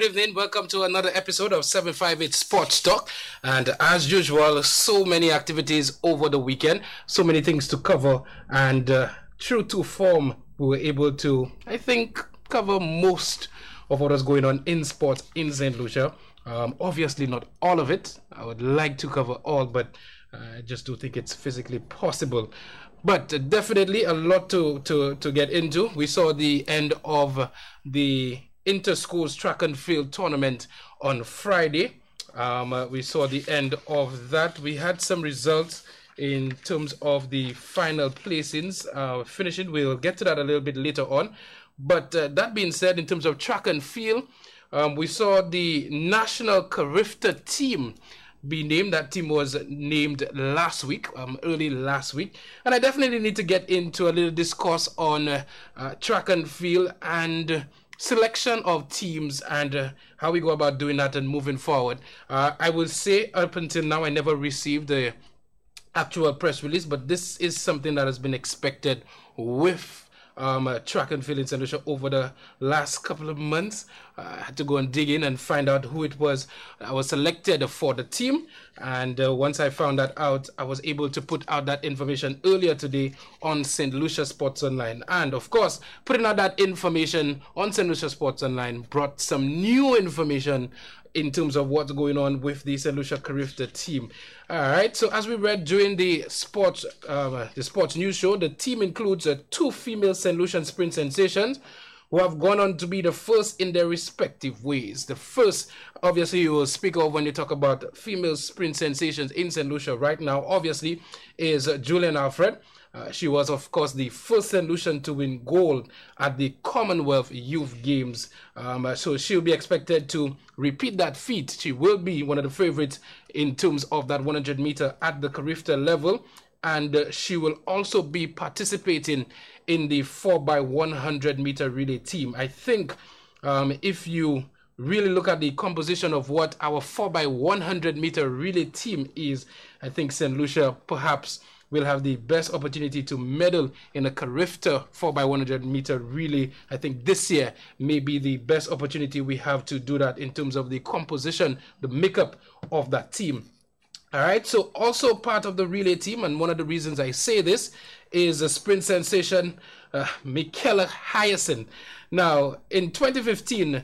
evening. Welcome to another episode of 758 Sports Talk. And as usual, so many activities over the weekend, so many things to cover. And true to form, we were able to, I think, cover most of what is going on in sports in St. Lucia. Obviously, not all of it. I would like to cover all, but I just don't think it's physically possible. But definitely a lot to get into. We saw the end of the inter-schools track and field tournament on Friday. We saw the end of that. We had some results in terms of the final placings finishing. We'll get to that a little bit later on. But that being said, in terms of track and field, we saw the national Carifta team be named. That team was named last week, early last week. And I definitely need to get into a little discourse on track and field and selection of teams and how we go about doing that and moving forward. I will say up until now I never received the actual press release, but this is something that has been expected with track and field in St. Lucia over the last couple of months. I had to go and dig in and find out who it was that was selected for the team. And once I found that out, I was able to put out that information earlier today on St. Lucia Sports Online. And of course, putting out that information on St. Lucia Sports Online brought some new information in terms of what's going on with the St. Lucia Carifta team. All right, so as we read during the sports news show, the team includes two female St. Lucian sprint sensations who have gone on to be the first in their respective ways. The first, obviously, you will speak of when you talk about female sprint sensations in St. Lucia right now, obviously, is Julian Alfred. She was, of course, the first St. Lucian to win gold at the Commonwealth Youth Games. So she'll be expected to repeat that feat. She will be one of the favorites in terms of that 100 meter at the Carifta level. And she will also be participating in the 4x100 meter relay team. I think if you really look at the composition of what our 4x100 meter relay team is, I think St. Lucia perhaps will have the best opportunity to medal in a Carifta 4x100 meter relay. I think this year may be the best opportunity we have to do that in terms of the composition, the makeup of that team. All right, so also part of the relay team, and one of the reasons I say this, is a sprint sensation, Michaela Hyacinth. Now, in 2015,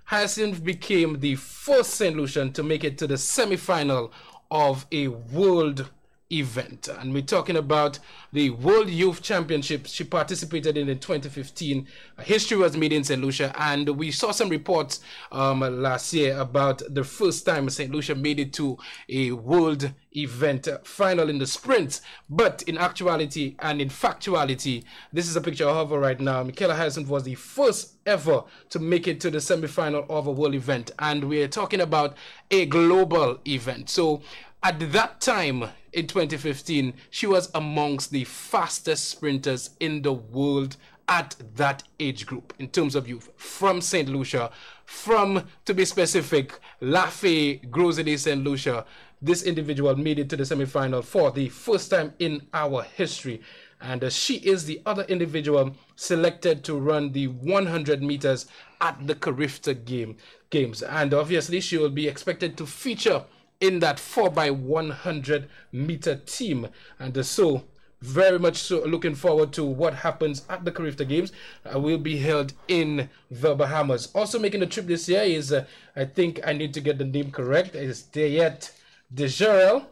Hyacinth became the first St. Lucian to make it to the semi-final of a world event, and we're talking about the World Youth Championship she participated in 2015. History was made in St. Lucia, and we saw some reports last year about the first time St. Lucia made it to a world event final in the sprint. But in actuality and in factuality, this is a picture of her right now. Michaela Hyacinth was the first ever to make it to the semi-final of a world event, and we're talking about a global event. So at that time, in 2015, she was amongst the fastest sprinters in the world at that age group in terms of youth from St. Lucia, from, to be specific, Lafayette Grosseté St. Lucia. This individual made it to the semi-final for the first time in our history. And she is the other individual selected to run the 100 meters at the Carifta Games. And obviously, she will be expected to feature in that 4x100 meter team. And so very much so looking forward to what happens at the Carifta Games. Will be held in the Bahamas. Also making the trip this year is, I think I need to get the name correct, is Dayette Dejerel,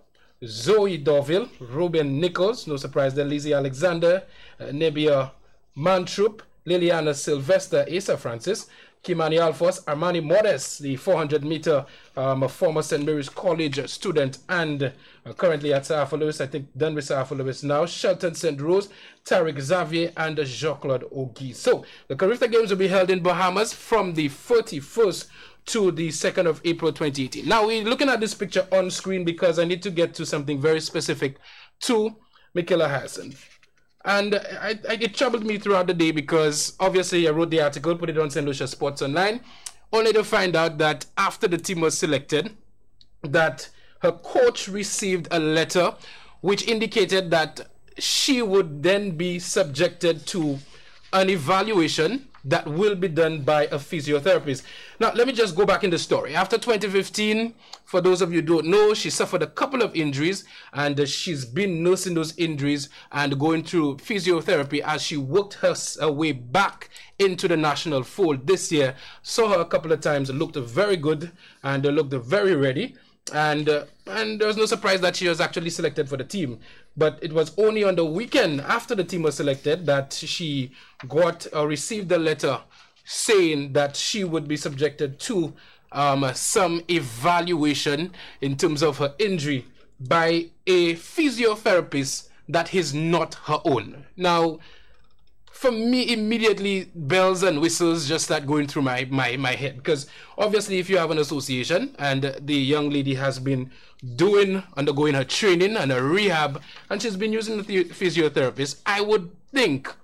Zoe Dorville, Ruben Nichols, no surprise there, Lizzie Alexander, Nebia Mantrup, Liliana Sylvester, Asa Francis, Kimani Alphonse, Armani Modest, the 400 meter former St. Mary's College student and currently at Sir Arthur Lewis, I think done with Sir Arthur Lewis now, Shelton St. Rose, Tariq Xavier, and Jacques-Claude Ogi. So the Carifta Games will be held in Bahamas from the 31st to the 2nd of April 2018. Now we're looking at this picture on screen because I need to get to something very specific to Michaela Hyacinth. And it troubled me throughout the day because obviously I wrote the article, put it on St. Lucia Sports Online, only to find out that after the team was selected, that her coach received a letter which indicated that she would then be subjected to an evaluation that will be done by a physiotherapist. Now, let me just go back in the story. After 2015, for those of you who don't know, she suffered a couple of injuries, and she's been nursing those injuries and going through physiotherapy as she worked her way back into the national fold. This year, saw her a couple of times, looked very good and looked very ready. And there was no surprise that she was actually selected for the team. But it was only on the weekend after the team was selected that she got or received a letter saying that she would be subjected to some evaluation in terms of her injury by a physiotherapist that is not her own. Now, for me, immediately bells and whistles just start going through my head, because obviously if you have an association and the young lady has been undergoing her training and her rehab, and she's been using the physiotherapist, I would think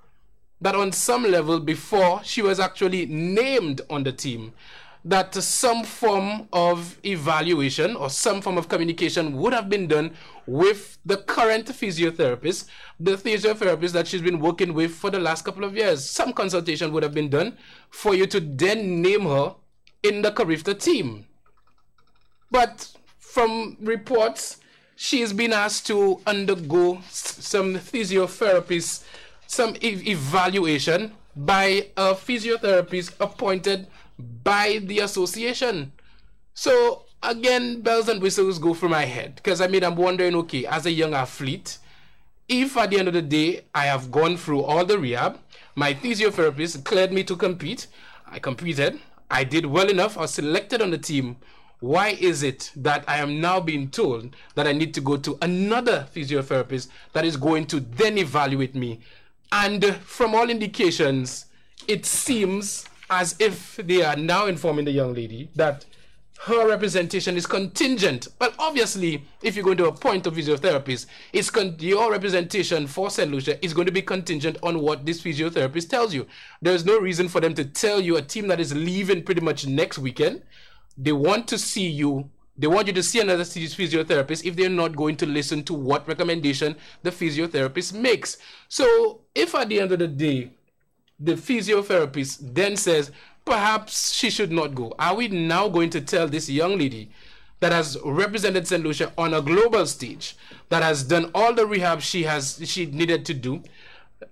that on some level, before she was actually named on the team, that some form of evaluation or some form of communication would have been done with the current physiotherapist, the physiotherapist that she's been working with for the last couple of years. Some consultation would have been done for you to then name her in the Carifta team. But from reports, she's been asked to undergo some physiotherapist, some evaluation by a physiotherapist appointed by the association. So again, bells and whistles go through my head, because I mean, I'm wondering, okay, as a young athlete, if at the end of the day I have gone through all the rehab, my physiotherapist cleared me to compete, I competed, I did well enough, I was selected on the team, why is it that I am now being told that I need to go to another physiotherapist that is going to then evaluate me? And from all indications, it seems as if they are now informing the young lady that her representation is contingent. Well, obviously, if you're going to appoint a physiotherapist, your representation for St. Lucia is going to be contingent on what this physiotherapist tells you. There's no reason for them to tell you, a team that is leaving pretty much next weekend, they want to see you, they want you to see another physiotherapist if they're not going to listen to what recommendation the physiotherapist makes. So if at the end of the day, the physiotherapist then says, perhaps she should not go, are we now going to tell this young lady that has represented St. Lucia on a global stage, that has done all the rehab she needed to do,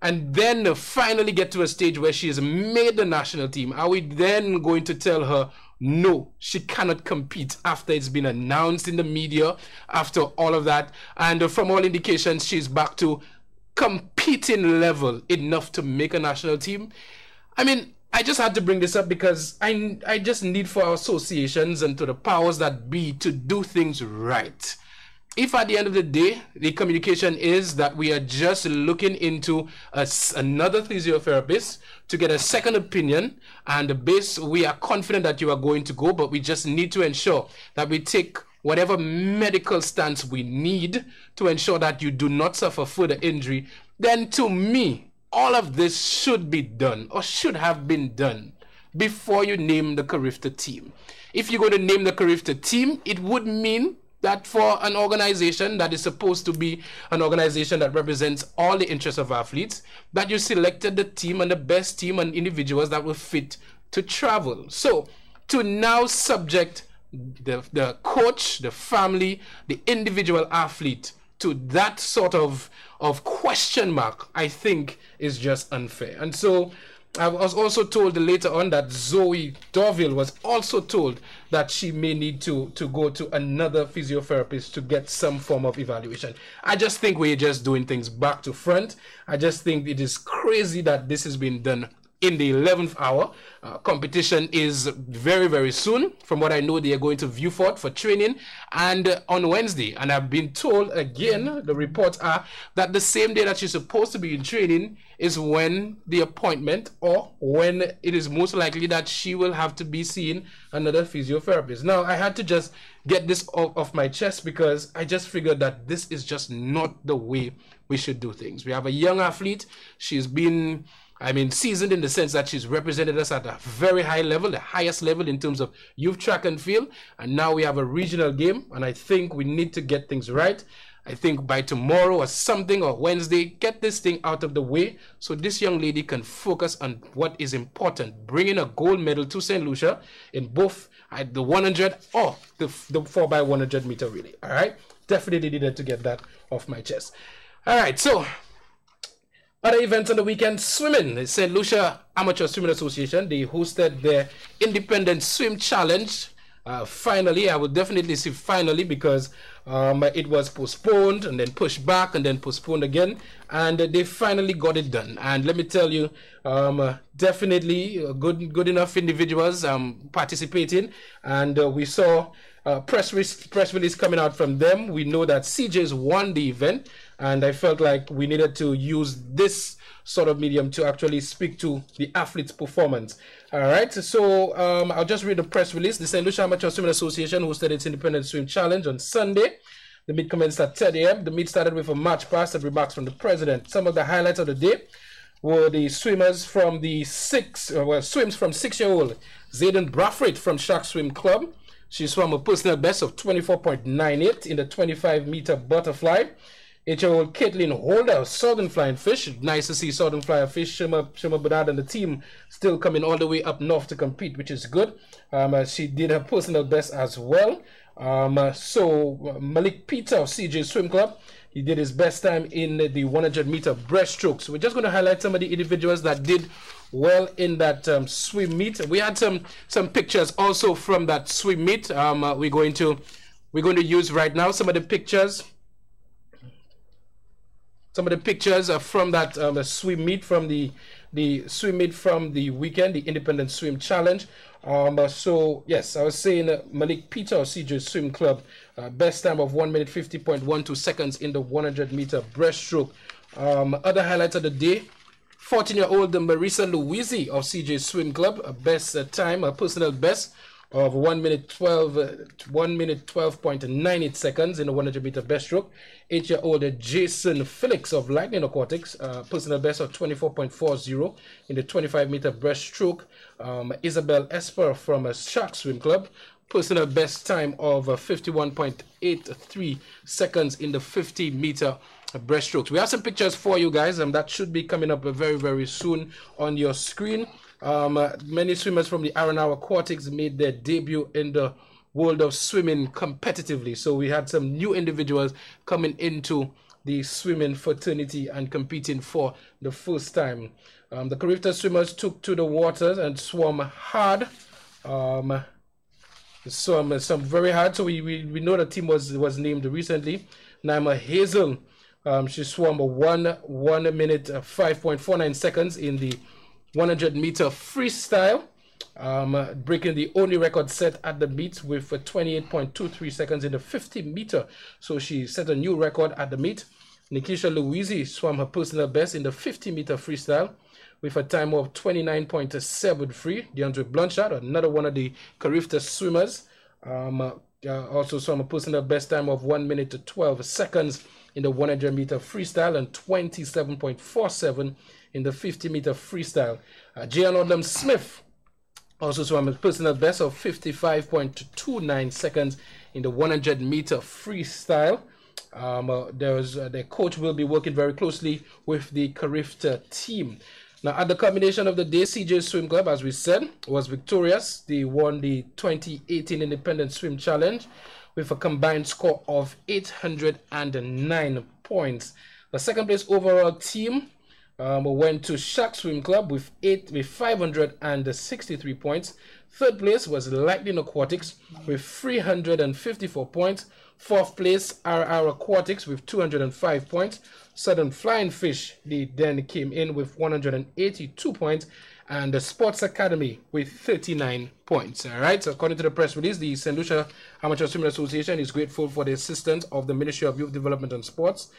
and then finally get to a stage where she has made the national team, are we then going to tell her, no, she cannot compete after it's been announced in the media, after all of that, and from all indications, she's back to competing level enough to make a national team? I mean, I just had to bring this up because I just need for our associations and to the powers that be to do things right. If at the end of the day, the communication is that we are just looking into another physiotherapist to get a second opinion, and we are confident that you are going to go, but we just need to ensure that we take whatever medical stance we need to ensure that you do not suffer further injury, then to me, all of this should be done or should have been done before you name the Carifta team. If you're going to name the Carifta team, it would mean that for an organization that is supposed to be an organization that represents all the interests of athletes, that you selected the team and the best team and individuals that were fit to travel. So to now subject the coach, the family, the individual athlete to that sort of question mark, I think is just unfair. And so I was also told later on that Zoe Dorville was also told that she may need to go to another physiotherapist to get some form of evaluation. I just think we're just doing things back to front. I just think it is crazy that this has been done in the 11th hour. Competition is very, very soon. From what I know, they are going to Viewfort for training and on Wednesday. And I've been told again, the reports are that the same day that she's supposed to be in training is when the appointment, or when it is most likely that she will have to be seeing another physiotherapist. Now, I had to just get this off my chest because I just figured that this is just not the way we should do things. We have a young athlete. She's been, seasoned in the sense that she's represented us at a very high level, the highest level in terms of youth track and field. And now we have a regional game, and I think we need to get things right. I think by tomorrow or something, or Wednesday, get this thing out of the way so this young lady can focus on what is important, bringing a gold medal to St. Lucia in both the 100 or the 4x100 meter relay. All right, definitely needed to get that off my chest. All right, so other events on the weekend: swimming. The St. Lucia Amateur Swimming Association, they hosted their Independent Swim Challenge. Finally, I would definitely say finally, because it was postponed and then pushed back and then postponed again, and they finally got it done. And let me tell you, definitely good enough individuals participating, and we saw press release coming out from them. We know that CJ's won the event, and I felt like we needed to use this sort of medium to actually speak to the athlete's performance. All right, so I'll just read the press release. The St. Lucia Amateur Swimming Association hosted its Independent Swim Challenge on Sunday. The meet commenced at 10 a.m. The meet started with a march past and remarks from the president. Some of the highlights of the day were the swimmers from the swims from 6-year-old Zayden Brathwaite from Shark Swim Club. She swam a personal best of 24.98 in the 25-meter butterfly. 8-year-old Caitlin Holder of Southern Flying Fish. Nice to see Southern Flying Fish, Shima Bernard and the team still coming all the way up north to compete, which is good. She did her personal best as well. So Malik Peter of CJ Swim Club, he did his best time in the 100-meter breaststroke. So we're just going to highlight some of the individuals that did well in that swim meet. We had some pictures also from that swim meet. We're going to use right now some of the pictures. Some of the pictures are from that swim meet, from the swim meet from the weekend, the Independent Swim Challenge. So yes, I was saying Malik Peter of CJ Swim Club, best time of 1 minute 50.12 seconds in the 100-meter breaststroke. Other highlights of the day: 14-year-old Marisa Louisi of CJ Swim Club, a best time, a personal best of 1 minute 12.98 seconds in the 100-meter breaststroke. 8-year-old Jason Felix of Lightning Aquatics, personal best of 24.40 in the 25-meter breaststroke. Isabel Esper from a Shark Swim Club, personal best time of 51.83 seconds in the 50-meter breaststrokes. We have some pictures for you guys, and that should be coming up very, very soon on your screen. Many swimmers from the Aranau Aquatics made their debut in the world of swimming competitively. So we had some new individuals coming into the swimming fraternity and competing for the first time. The Carifta swimmers took to the waters and swam hard. Some very hard. So we know the team was named recently. Naima Hazel, she swam a 1 minute 5.49 seconds in the 100-meter freestyle, breaking the only record set at the meet with 28.23 seconds in the 50-meter. So she set a new record at the meet. Nikisha Louisi swam her personal best in the 50-meter freestyle with a time of 29.73. DeAndre Blanchard, another one of the Carifta swimmers, also swam a personal best time of 1 minute 12 seconds in the 100-meter freestyle and 27.47 in the 50-meter freestyle. Jean Odlam Smith also swam a personal best of 55.29 seconds in the 100-meter freestyle. Their coach will be working very closely with the Carifta team. Now, at the culmination of the day, CJ Swim Club, as we said, was victorious. They won the 2018 Independent Swim Challenge with a combined score of 809 points. The second place overall team went to Shark Swim Club with 563 points. Third place was Lightning Aquatics with 354 points. Fourth place, RR Aquatics with 205 points. Southern Flying Fish, they then came in with 182 points. And the Sports Academy with 39 points. All right, so according to the press release, the St. Lucia Amateur Swimming Association is grateful for the assistance of the Ministry of Youth Development and Sports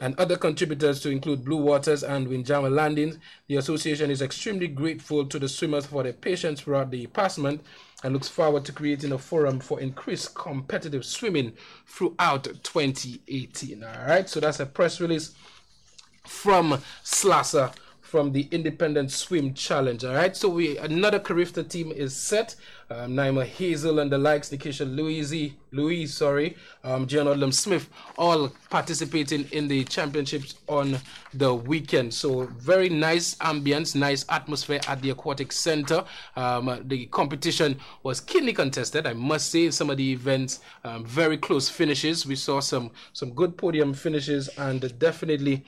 and other contributors to include Blue Waters and Windjammer Landings. The association is extremely grateful to the swimmers for their patience throughout the past month and looks forward to creating a forum for increased competitive swimming throughout 2018. All right, so that's a press release from SLASA, from the Independent Swim Challenge. All right, so another Carifta team is set. Naima Hazel and the likes, Nikisha Louise, Gian Odlum Smith, all participating in the championships on the weekend. So very nice ambience, nice atmosphere at the Aquatic Center. The competition was keenly contested, I must say. Some of the events, very close finishes. We saw some good podium finishes, and definitely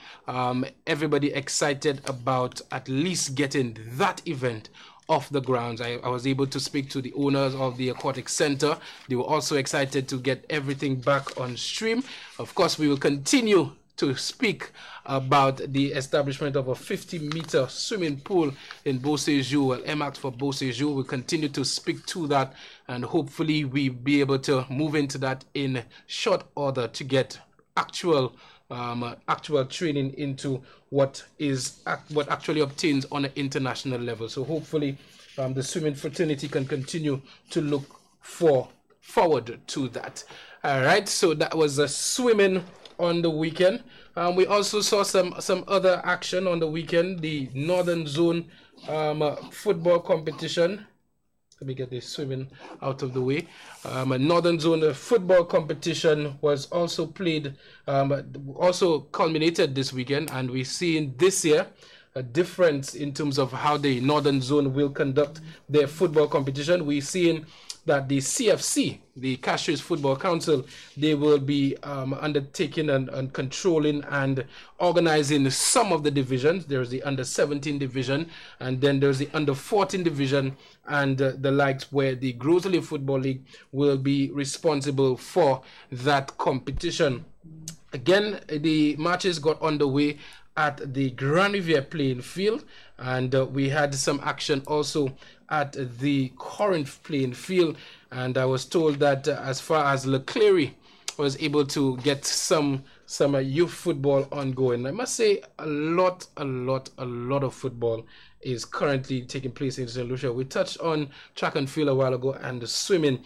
everybody excited about at least getting that event off the grounds. I was able to speak to the owners of the Aquatic Center. They were also excited to get everything back on stream. Of course, we will continue to speak about the establishment of a 50-meter swimming pool in Beausejour. Well, MAX for Beausejour. We'll continue to speak to that, and hopefully we'll be able to move into that in short order to get actual training into what actually obtains on an international level. So hopefully the swimming fraternity can continue to look forward to that. All right, so that was swimming on the weekend. We also saw some other action on the weekend. The Northern Zone football competition. Let me get this swimming out of the way. A Northern Zone football competition was also played, also culminated this weekend, and we're seeing this year a difference in terms of how the Northern Zone will conduct their football competition. We're seeing that the CFC, the Castries Football Council, they will be undertaking and controlling and organizing some of the divisions. There's the under-17 division, and then there's the under-14 division and the likes, where the Grosley Football League will be responsible for that competition. Again, the matches got underway at the Grand Riviere playing field, and we had some action also at the Corinth playing field, and I was told that as far as Leclerc was able to get some youth football ongoing. I must say a lot of football is currently taking place in St. Lucia. We touched on track and field a while ago and the swimming,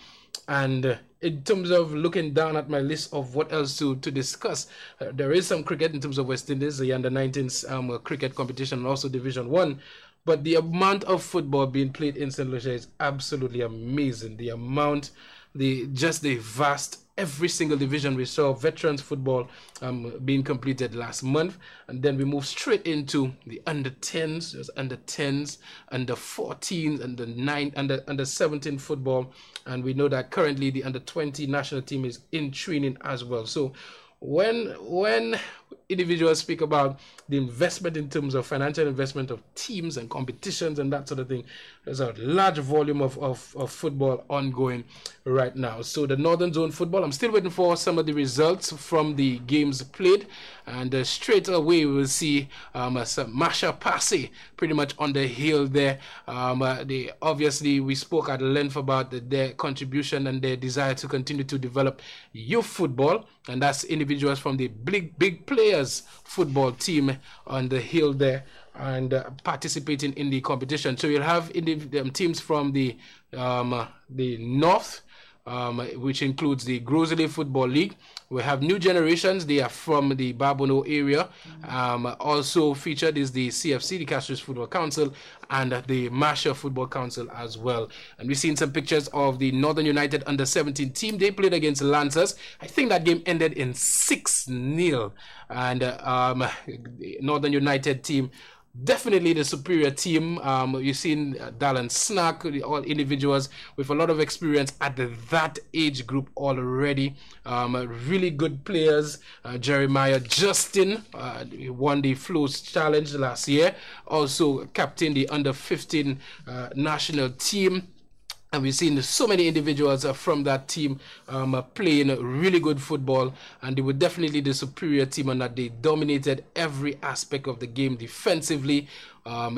and in terms of looking down at my list of what else to discuss, there is some cricket in terms of West Indies, the under-19s cricket competition, and also Division 1. But the amount of football being played in St. Lucia is absolutely amazing. The amount, the vast, every single division. We saw veterans football being completed last month, and then we moved straight into the under-10s. There's under-10s, under-14s, under-17 football, and we know that currently the under-20 national team is in training as well. So when individuals speak about the investment in terms of financial investment of teams and competitions and that sort of thing, there's a large volume of football ongoing right now. So the Northern Zone football, I'm still waiting for some of the results from the games played, and straight away we'll see some Masha Passy pretty much on the hill there. Obviously we spoke at length about their contribution and their desire to continue to develop youth football, and that's individuals from the big players football team on the hill there, and participating in the competition. So you'll have teams from the north, which includes the Grosley Football League. We have New Generations, they are from the Barbono area. Also featured is the CFC, the Castries Football Council, and the Masha Football Council as well. And we've seen some pictures of the Northern United under-17 team. They played against Lancers. I think that game ended in 6-0. And the Northern United team, definitely the superior team. You've seen Dallin Snack, all individuals with a lot of experience at that age group already. Really good players. Jeremiah Justin won the Flows Challenge last year. Also captained the under-15 national team. And we've seen so many individuals from that team playing really good football, and they were definitely the superior team, and that they dominated every aspect of the game defensively,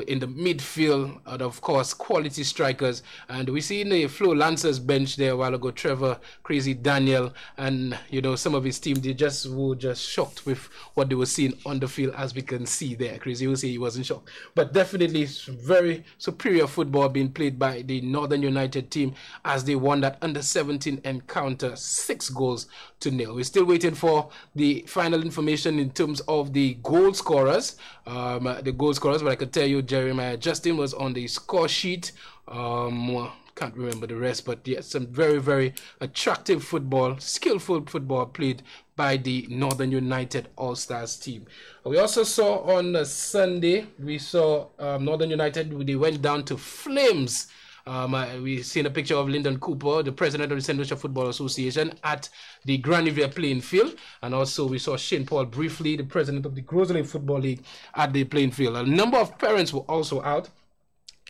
in the midfield, and of course quality strikers. And we see in the Flo Lancers bench there a while ago, Trevor Crazy Daniel, and some of his team, they were just shocked with what they were seeing on the field, as we can see there. Crazy will say he wasn't shocked, but definitely very superior football being played by the Northern United team as they won that under-17 encounter 6-0. We're still waiting for the final information in terms of the goal scorers. But I could tell you Jeremiah Justin was on the score sheet. can't remember the rest, but yes, some very, very attractive football, skillful football played by the Northern United All-Stars team. We also saw on Sunday, we saw Northern United, they went down to Flames. We've seen a picture of Lyndon Cooper, the president of the St. Lucia Football Association, at the Grand Riviere playing field. And also we saw Shane Paul briefly, the president of the Grosley Football League, at the playing field. A number of parents were also out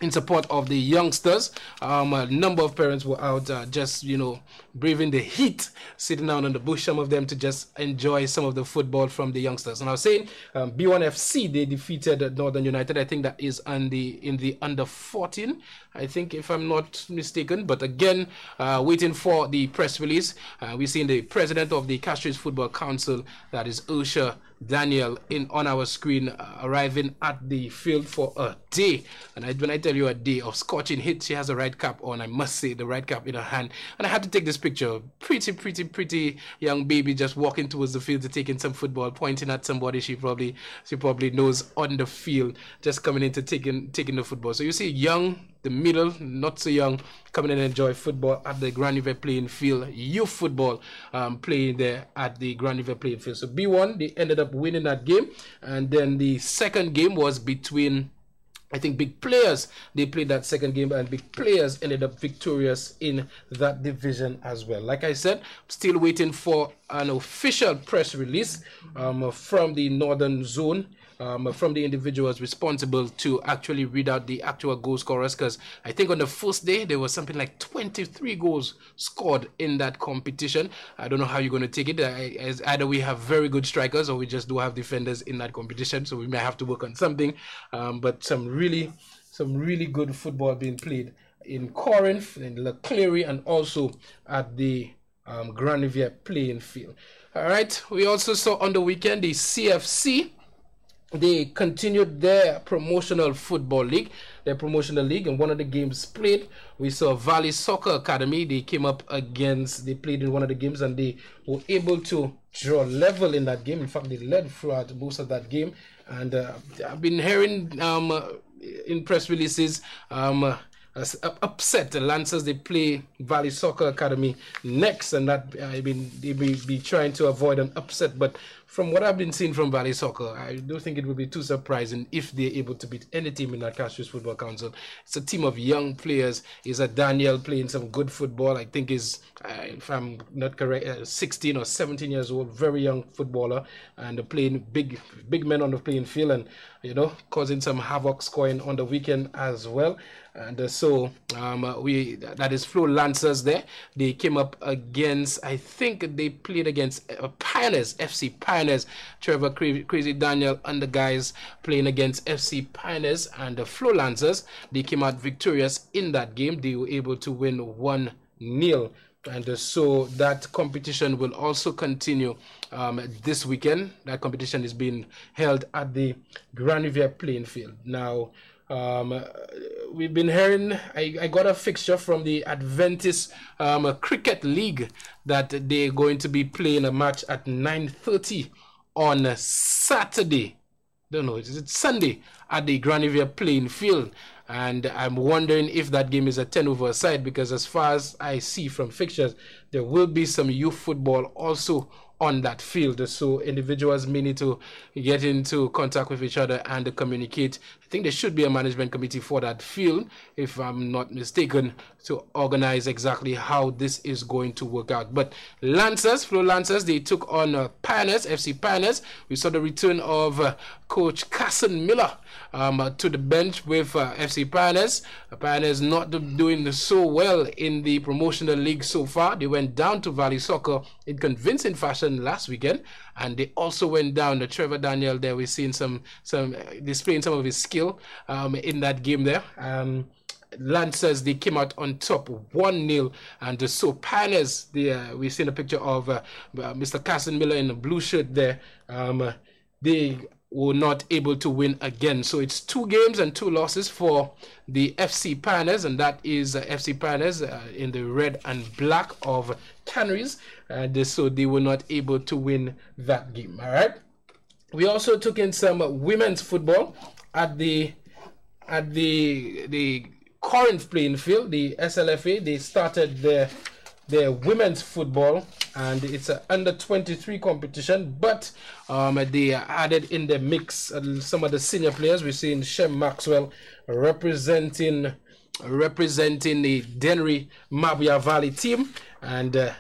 in support of the youngsters. A number of parents were out just, braving the heat, sitting down on the bush, some of them to just enjoy some of the football from the youngsters. And I was saying, B1FC, they defeated Northern United. I think that is in the under 14, I think, if I'm not mistaken. But again, waiting for the press release. We've seen the president of the Castries Football Council, that is Ursha Daniel, on our screen, arriving at the field for a day. And when I tell you a day of scorching heat, she has a red cap on. I must say, the red cap in her hand. And I had to take this picture. Pretty young baby just walking towards the field to taking some football, pointing at somebody she probably knows on the field, just coming in to taking the football. So you see young, the middle, not so young, coming in and enjoy football at the Grand Riviere playing field. Youth football playing there at the Grand Riviere playing field. So B1, they ended up winning that game. And then the second game was between, I think, Big Players. They played that second game, and Big Players ended up victorious in that division as well. Like I said, still waiting for an official press release from the Northern Zone, from the individuals responsible to actually read out the actual goal scorers, because I think on the first day there was something like 23 goals scored in that competition. I don't know how you're going to take it. As either we have very good strikers or we just do have defenders in that competition, so we may have to work on something. But some really good football being played in Corinth, in Leclerc, and also at the Grand Riviere playing field. All right, we also saw on the weekend the CFC. They continued their promotional football league, and one of the games played, we saw Valley Soccer Academy. They came up against, they played in one of the games, and they were able to draw level in that game. In fact, they led throughout most of that game. And I've been hearing in press releases, upset the Lancers. They play Valley Soccer Academy next, and that they may be trying to avoid an upset. But from what I've been seeing from Valley Soccer, I don't think it would be too surprising if they're able to beat any team in that Castries Football Council. It's a team of young players. Is a Daniel playing some good football. I think is, if I'm not correct, 16 or 17 years old, very young footballer, and playing big men on the playing field, and causing some havoc, scoring on the weekend as well. And so that is Flo Lancers there. They came up against, I think they played against Pioneers, FC Pioneers. Trevor Crazy Daniel and the guys playing against FC Pioneers, and the Flo Lancers, they came out victorious in that game. They were able to win 1-0. And so that competition will also continue this weekend. That competition is being held at the Grand Riviere playing field. Now, we've been hearing, I got a fixture from the Adventist Cricket League that they're going to be playing a match at 9:30 on Saturday. Don't know, is it Sunday, at the Grand Riviere playing field? And I'm wondering if that game is a 10-over side, because as far as I see from fixtures, there will be some youth football also on that field. So individuals may need to get into contact with each other and communicate. I think there should be a management committee for that field, if I'm not mistaken, to organize exactly how this is going to work out. But Lancers, Flo Lancers, they took on Pioneers, FC Pioneers. We saw the return of Coach Casson Miller to the bench with FC Pioneers. Pioneers not doing so well in the promotional league so far. They went down to Valley Soccer in convincing fashion last weekend, and they also went down to Trevor Daniel there. We've seen some displaying some of his skill in that game there. Lancers, they came out on top 1-0, and so Pioneers, we've seen a picture of Mr. Casson Miller in the blue shirt there. They were not able to win again. So it's 2 games and 2 losses for the FC Pioneers, and that is FC Pioneers in the red and black of Canaries. So they were not able to win that game. All right. We also took in some women's football at the Corinth playing field. The SLFA, they started their women's football, and it's an under-23 competition, but they added in the mix some of the senior players. We're seeing Shem Maxwell representing the Dennery Mabia Valley team, and I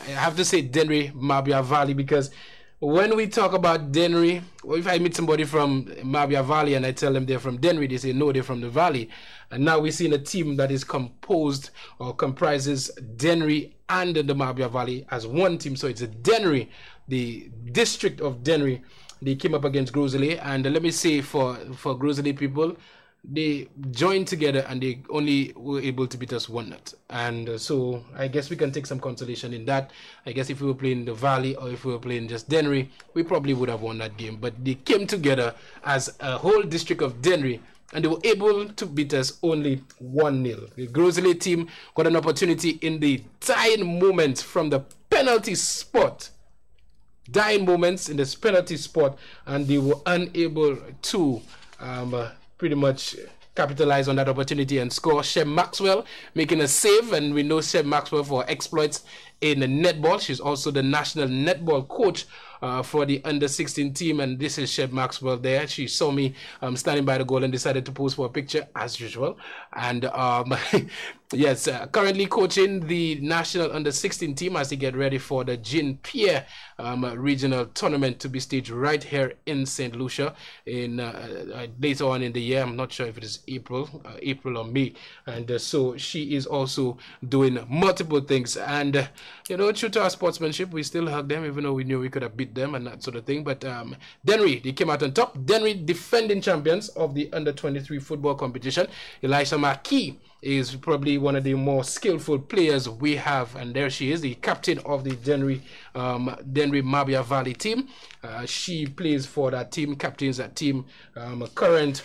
have to say Dennery Mabia Valley because when we talk about Dennery, or if I meet somebody from Mabia Valley and I tell them they're from Dennery, they say no, they're from the valley. And now we're seeing a team that is composed or comprises Dennery and the Mabia Valley as one team. So it's a Dennery, the district of Dennery. They came up against Grosley, and let me say for Grosley people, they joined together and they only were able to beat us 1-0. And so I guess we can take some consolation in that. I guess if we were playing the Valley or if we were playing just Dennery, we probably would have won that game. But they came together as a whole district of Dennery, and they were able to beat us only 1-0. The Grosley team got an opportunity in the dying moments from the penalty spot. Dying moments in this penalty spot, and they were unable to pretty much capitalize on that opportunity and score. Shem Maxwell making a save, and we know Shem Maxwell for exploits in netball. She's also the national netball coach for the under-16 team, and this is Shem Maxwell there. She saw me standing by the goal and decided to pose for a picture as usual. And yes, currently coaching the national under-16 team as they get ready for the Jean Pierre regional tournament to be staged right here in St. Lucia in later on in the year. I'm not sure if it is April or May. And so she is also doing multiple things. And you know, true to our sportsmanship, we still hug them, even though we knew we could have beat them and that sort of thing. But Dennery, they came out on top. Dennery, defending champions of the under-23 football competition. Elisha Marquis is probably one of the more skillful players we have, and there she is, the captain of the Dennery Mabia Valley team. She plays for that team, captains that team, current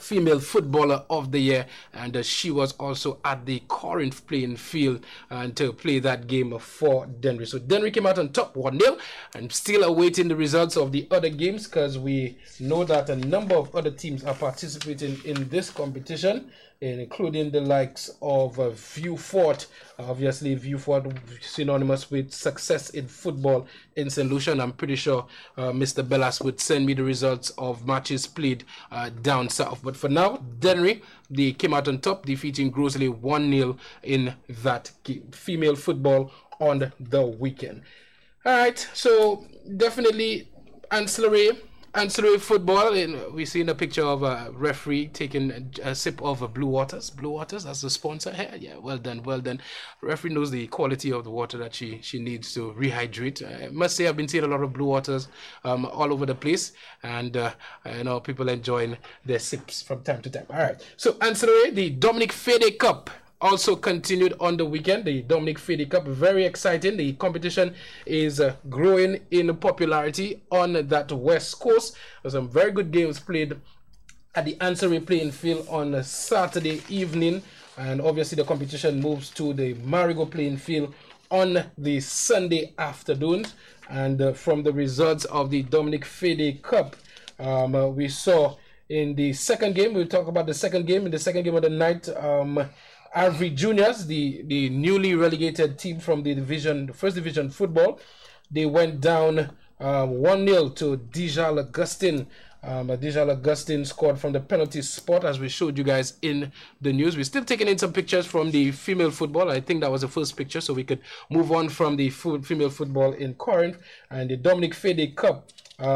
female footballer of the year, and she was also at the Corinth playing field and to play that game for Dennery. So Dennery came out on top 1-0, and still awaiting the results of the other games because we know that a number of other teams are participating in this competition, including the likes of Vieux Fort. Obviously, Vieux Fort synonymous with success in football in St. Lucia, and I'm pretty sure Mr. Bellas would send me the results of matches played down south. But for now, Dennery, they came out on top, defeating Grosley 1-0 in that game. Female football on the weekend. All right, so definitely ancillary football. We seen a picture of a referee taking a sip of Blue Waters. Blue Waters as the sponsor here. Yeah, well done, well done. Referee knows the quality of the water that she needs to rehydrate. I must say I've been seeing a lot of Blue Waters all over the place, and I know people enjoying their sips from time to time. All right, so ancillary, the Dominic Fede Cup also continued on the weekend. The Dominic Fede Cup, very exciting. The competition is growing in popularity on that west coast. There's some very good games played at the Ancillary playing field on Saturday evening, and obviously the competition moves to the Marigo playing field on the Sunday afternoon. And from the results of the Dominic Fede Cup, we saw in the second game, we'll talk about the second game. In the second game of the night, RV Juniors, the newly relegated team from the first division football, they went down 1-0 to Dijal Augustine. Dijal Augustine scored from the penalty spot, as we showed you guys in the news. We're still taking in some pictures from the female football. I think that was the first picture, so we could move on from the female football in Corinth. And the Dominic Fede Cup,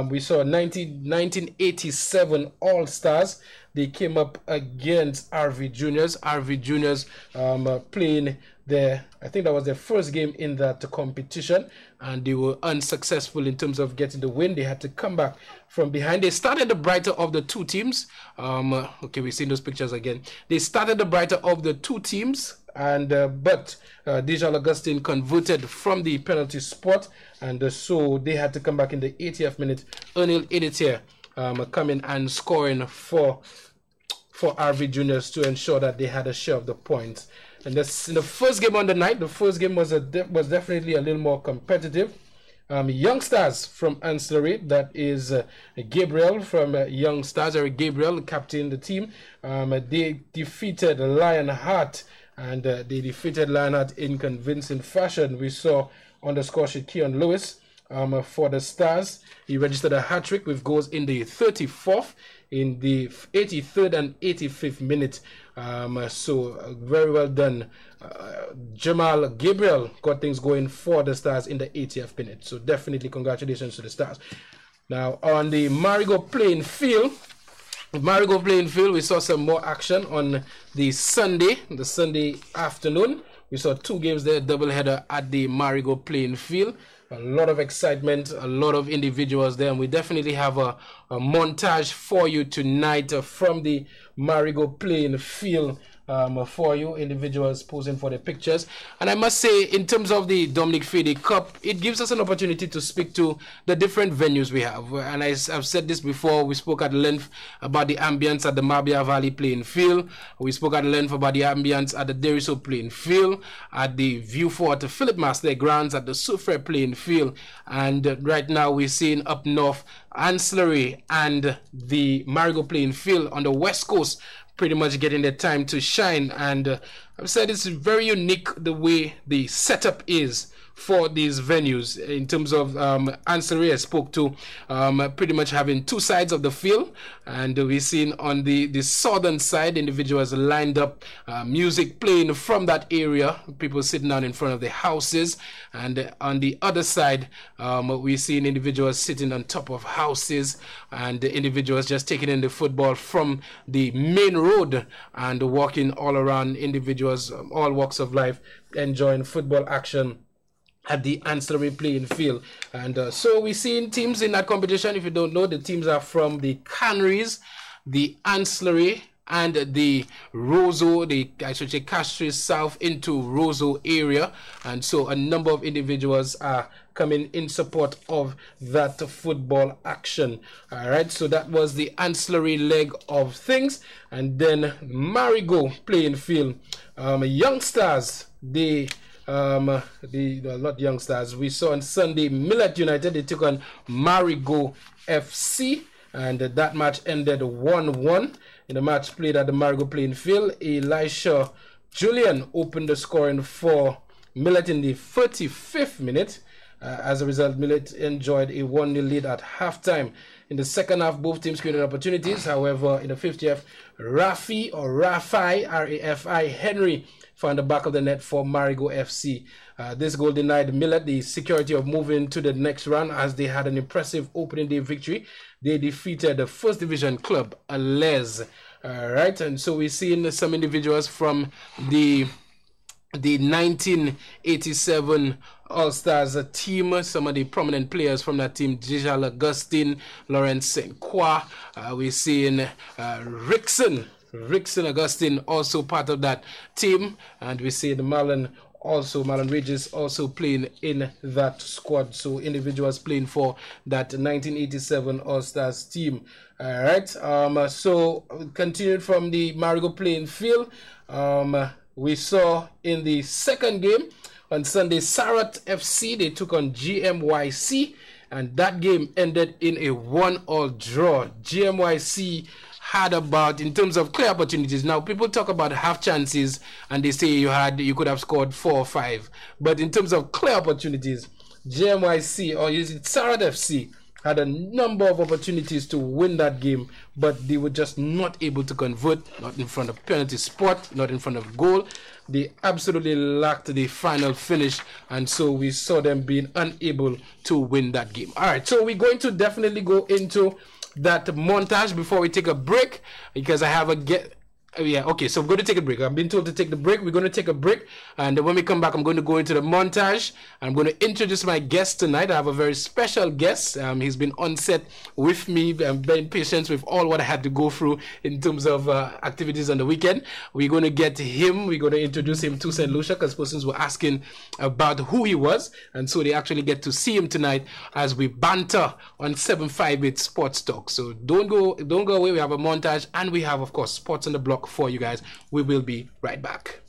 we saw 1987 All-Stars. They came up against RV Juniors. RV Juniors playing I think that was their first game in that competition, and they were unsuccessful in terms of getting the win. They had to come back from behind. They started the brighter of the two teams. Okay, we've seen those pictures again. They started the brighter of the two teams, and but Dijal Augustine converted from the penalty spot, and so they had to come back in the 80th minute. Ernil Editier coming and scoring for RV Juniors to ensure that they had a share of the points. And that's in the first game on the night. The first game was definitely a little more competitive. Young Stars from Ancillary. That is Gabriel from Young Stars, or Gabriel, captain the team. They defeated Lionheart, and they defeated Lionheart in convincing fashion. We saw on the score sheet Keon Lewis for the Stars. He registered a hat-trick with goals in the 34th, in the 83rd and 85th minute. So very well done. Jamal Gabriel got things going for the Stars in the 80th minute. So definitely congratulations to the Stars. Now on the Marigo playing field, we saw some more action on the Sunday afternoon. We saw two games there, doubleheader at the Marigo playing field. A lot of excitement, a lot of individuals there, and we definitely have a montage for you tonight from the Marigo playing field for you, individuals posing for the pictures. And I must say, in terms of the Dominic Fede Cup, it gives us an opportunity to speak to the different venues we have. And I've said this before, we spoke at length about the ambience at the Mabia Valley playing field. We spoke at length about the ambience at the Deriso playing field, at the Viewfort Philip Master Grounds, at the Soufre playing field. And right now we're seeing up north Ancillary and the Marigo playing field on the west coast pretty much getting their time to shine. And I've said it's very unique the way the setup is for these venues in terms of Ancillary. I spoke to pretty much having two sides of the field, and we've seen on the southern side individuals lined up, music playing from that area, people sitting down in front of the houses, and on the other side we've seen individuals sitting on top of houses, and the individuals just taking in the football from the main road and walking all around, individuals all walks of life enjoying football action at the Ancillary playing field. And so we're seeing teams in that competition. If you don't know, the teams are from the Canaries, the Ancillary, and the Roseau, I should say Castries South into Roseau area. And so a number of individuals are coming in support of that football action. All right, so that was the Ancillary leg of things. And then Marigo playing field, Young Stars, not Young Stars. We saw on Sunday Millet United, they took on Marigo FC, and that match ended 1-1. In the match played at the Marigo playing field, Elisha Julian opened the scoring for Millet in the 35th minute. As a result, Millet enjoyed a 1-0 lead at halftime. In the second half, both teams created opportunities. However, in the 50th, Rafi R-A-F-I Henry found the back of the net for Marigo FC. This goal denied Millet the security of moving to the next round, as they had an impressive opening day victory. They defeated the first division club, Les. Right, and so we're seeing some individuals from the 1987 All-Stars team, some of the prominent players from that team, Dijal Augustine, Lawrence St. Croix. We're seeing Rickson Augustine also part of that team, and we see the Marlon Regis also playing in that squad. So individuals playing for that 1987 All-Stars team. All right, so continued from the Marigo playing field, we saw in the second game on Sunday, Sarat FC, they took on GMYC, and that game ended in a 1-1 draw. GMYC had about, in terms of clear opportunities, now people talk about half chances and they say you could have scored 4 or 5, but in terms of clear opportunities, GMYC, or is it Sarat FC, had a number of opportunities to win that game, but they were just not able to convert, not in front of penalty spot, not in front of goal. They absolutely lacked the final finish, and so we saw them being unable to win that game. All right, so we're going to definitely go into that montage before we take a break, because I have a yeah, okay, so I'm going to take a break. I've been told to take the break. We're going to take a break, and when we come back, I'm going to go into the montage. I'm going to introduce my guest tonight. I have a very special guest. He's been on set with me, being patient with all what I had to go through in terms of activities on the weekend. We're going to get him. We're going to introduce him to St. Lucia, because persons were asking about who he was, and so they actually get to see him tonight as we banter on 758 Sports Talk. So don't go away. We have a montage, and we have, of course, Sports on the Block for you guys. We will be right back.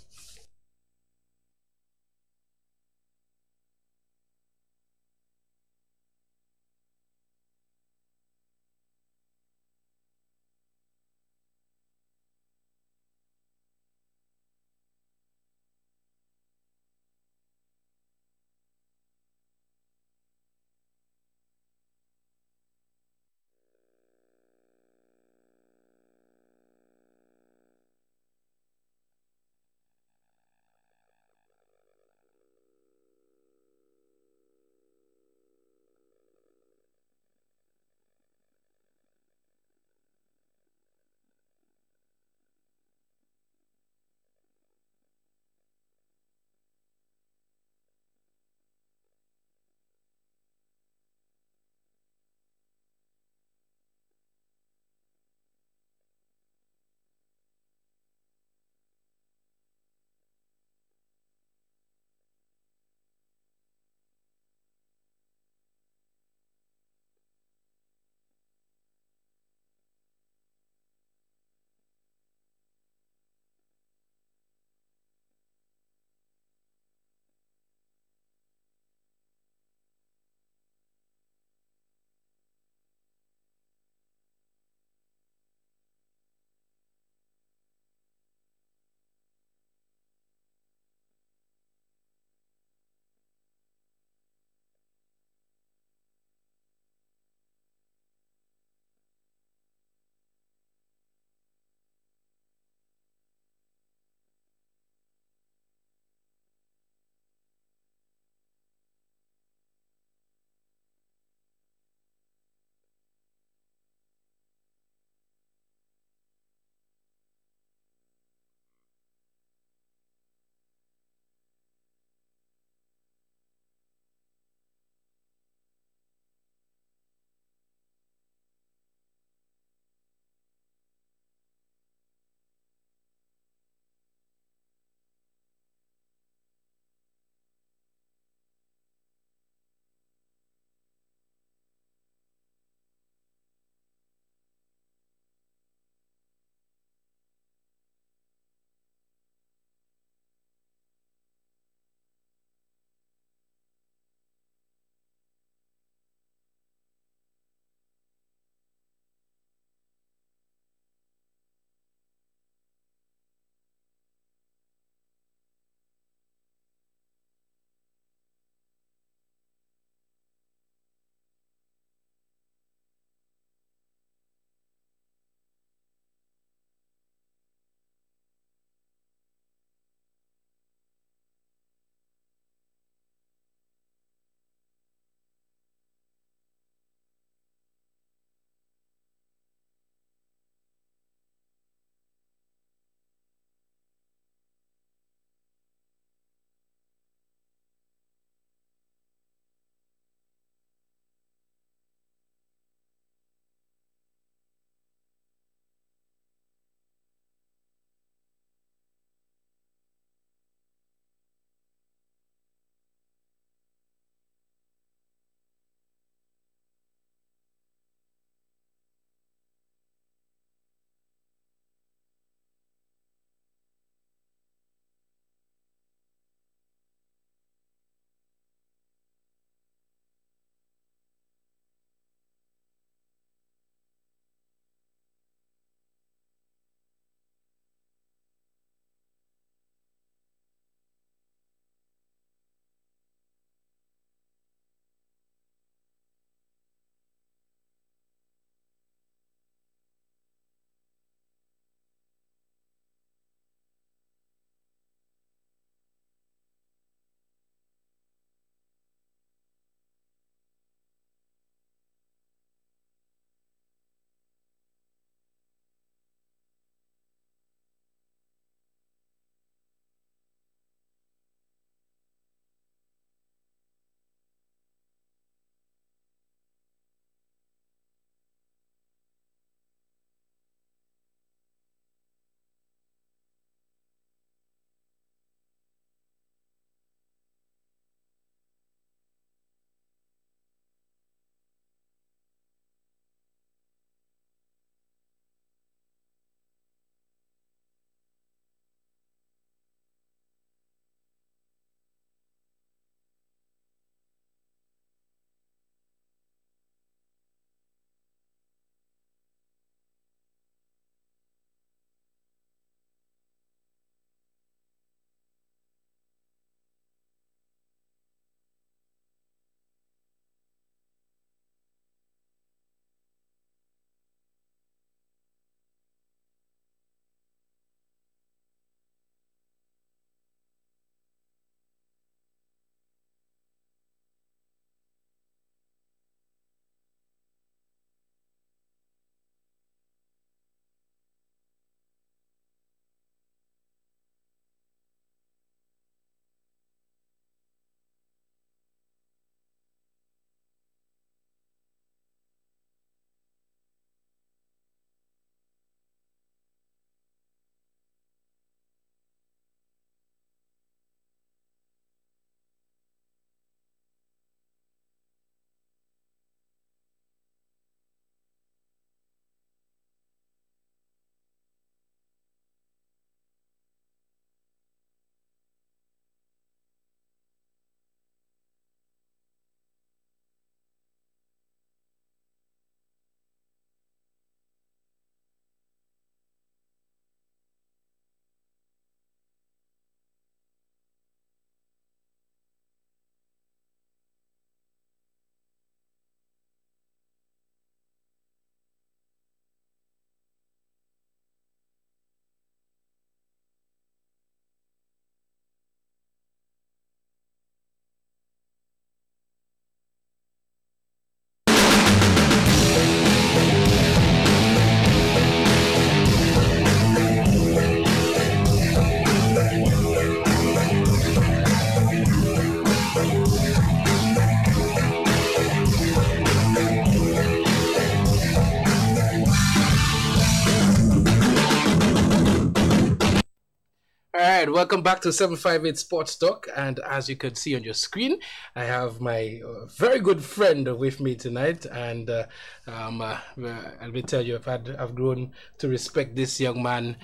welcome back to 758 Sports Talk. And as you can see on your screen, I have my very good friend with me tonight. And let me tell you, I've grown to respect this young man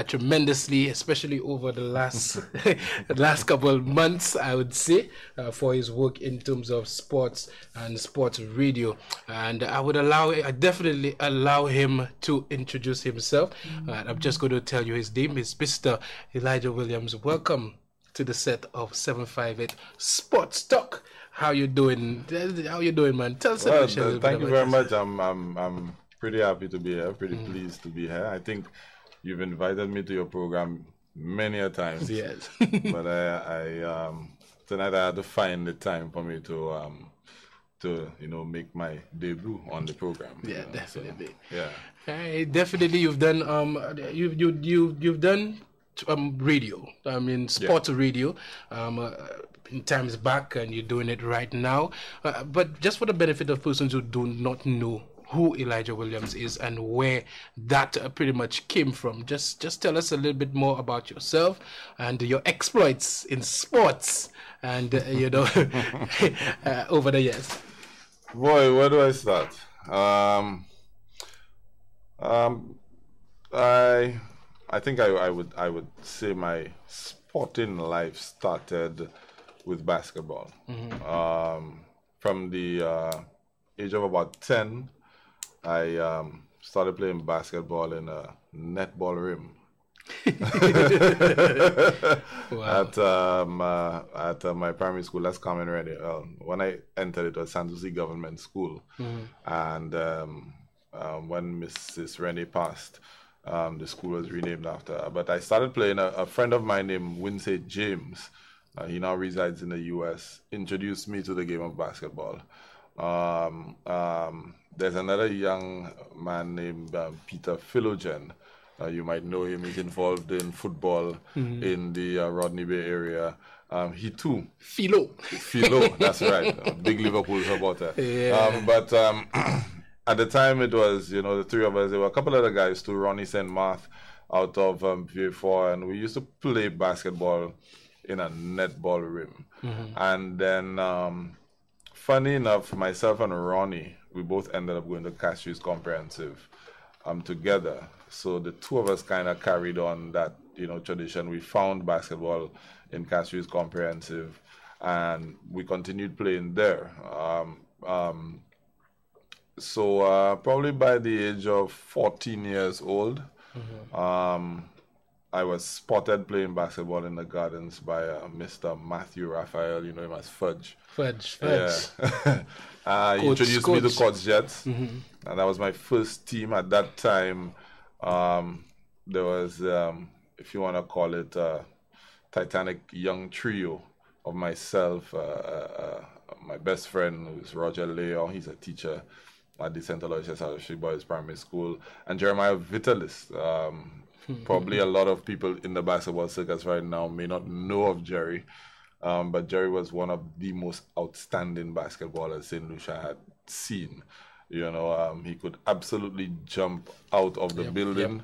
tremendously, especially over the last last couple of months, I would say, for his work in terms of sports and sports radio. And I definitely allow him to introduce himself. I'm just going to tell you his name is Mr. Elijah Williams. Welcome to the set of 758 Sports Talk. How you doing? How you doing, man? Tell us about thank you very much. I'm pretty happy to be here. Pretty pleased to be here. I think you've invited me to your program many a times. Yes. But I tonight I had to find the time for me to make my debut on the program. Yeah, definitely. So, yeah. Definitely, you've done you've done radio. I mean, sports radio. In times back, and you're doing it right now. But just for the benefit of persons who do not know who Elijah Williams is and where that pretty much came from, just tell us a little bit more about yourself and your exploits in sports and over the years. Boy, where do I start? I think I would say my sporting life started with basketball. From the age of about 10, I started playing basketball in a netball rim. Wow. At my primary school, that's Common Ready. When I entered, it was Sanssouci Government School, and when Mrs. Rennie passed, the school was renamed after her. But I started playing. A friend of mine named Winsay James, he now resides in the U.S., introduced me to the game of basketball. There's another young man named Peter Philogen. You might know him. He's involved in football in the Rodney Bay area. He too. Philo, that's right. Big Liverpool supporter. Yeah. But at the time, it was, the three of us. There were a couple other guys too, Ronnie St. Marth out of PA4, and we used to play basketball in a netball rim. And then, funny enough, myself and Ronnie, we both ended up going to Castries Comprehensive together. So the two of us kind of carried on that, tradition. We found basketball in Castries Comprehensive, and we continued playing there. So probably by the age of 14 years old, I was spotted playing basketball in the gardens by Mr. Matthew Raphael, you know him as Fudge. Fudge. Yeah. He introduced me to Coach Jets, and that was my first team. At that time, there was, if you want to call it, a Titanic young trio of myself, my best friend, who's Roger Leon, he's a teacher at the St. Aloysius Boys Primary School, and Jeremiah Vitalis. Probably a lot of people in the basketball circus right now may not know of Jerry, but Jerry was one of the most outstanding basketballers St. Lucia had seen. He could absolutely jump out of the building.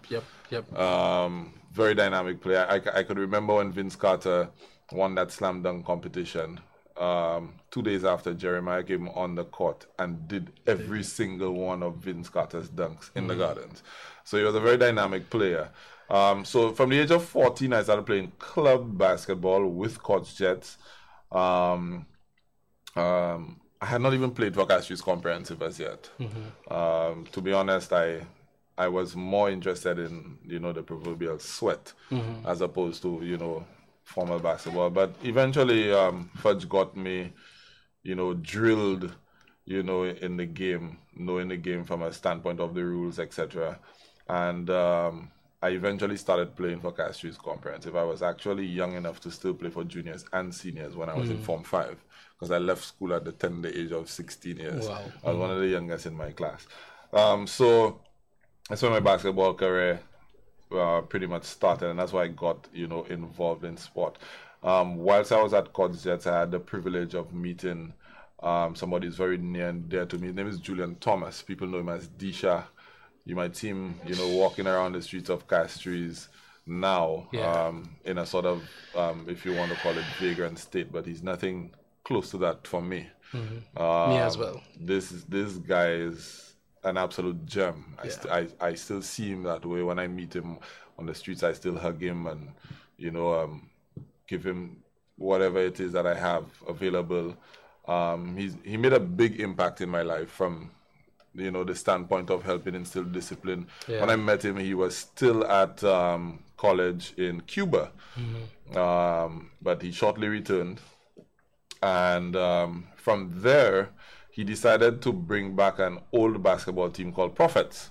Very dynamic player. I could remember when Vince Carter won that slam dunk competition. 2 days after, Jeremiah came on the court and did every single one of Vince Carter's dunks in the Gardens. So he was a very dynamic player. So from the age of 14, I started playing club basketball with Coach Jets. I had not even played for Castries Comprehensive as yet. To be honest, I was more interested in, the proverbial sweat as opposed to, formal basketball. But eventually, Fudge got me, drilled, in the game, knowing the game from a standpoint of the rules, etc. And I eventually started playing for Castries Comprehensive. I was actually young enough to still play for juniors and seniors when I was in Form 5, because I left school at the tender age of 16 years. Wow. I was one of the youngest in my class. So that's when my basketball career pretty much started, and that's why I got, involved in sport. Whilst I was at Coach Jets, I had the privilege of meeting somebody who's very near and dear to me. His name is Julian Thomas. People know him as Disha. You might see him, walking around the streets of Castries, now, in a sort of, if you want to call it vagrant state, but he's nothing close to that for me. Me as well. This guy is an absolute gem. I still see him that way. When I meet him on the streets, I still hug him and, you know, give him whatever it is that I have available. He made a big impact in my life from, you know, the standpoint of helping instill discipline. When I met him, he was still at college in Cuba, but he shortly returned. And from there, he decided to bring back an old basketball team called Prophets,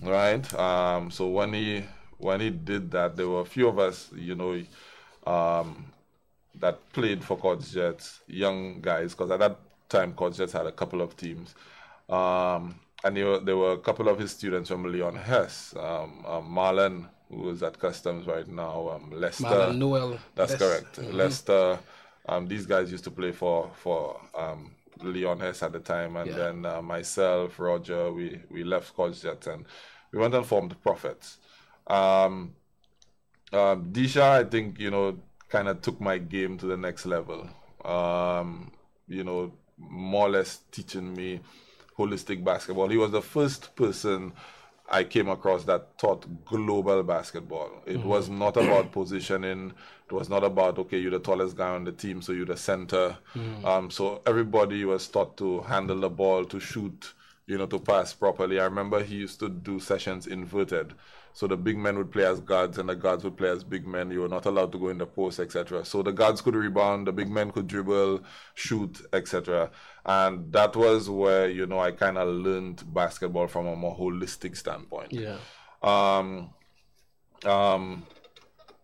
right? So when he did that, there were a few of us, you know, that played for Coach Jets, young guys, because at that time Coach Jets had a couple of teams. And there were a couple of his students from Leon Hess, Marlon, who is at Customs right now, Lester. Marlon Noel. That's correct. Lester. These guys used to play for Leon Hess at the time, and then myself, Roger, we left Coach Jets and we went and formed the Prophets. Disha, I think, you know, kind of took my game to the next level. You know, more or less teaching me holistic basketball. He was the first person I came across that taught global basketball. It was not about positioning. It was not about, okay, you're the tallest guy on the team, so you're the center. So everybody was taught to handle the ball, to shoot, you know, to pass properly. I remember he used to do sessions inverted. So the big men would play as guards and the guards would play as big men. You were not allowed to go in the post, etc. So the guards could rebound, the big men could dribble, shoot, etc. And that was where, you know, I kind of learned basketball from a more holistic standpoint.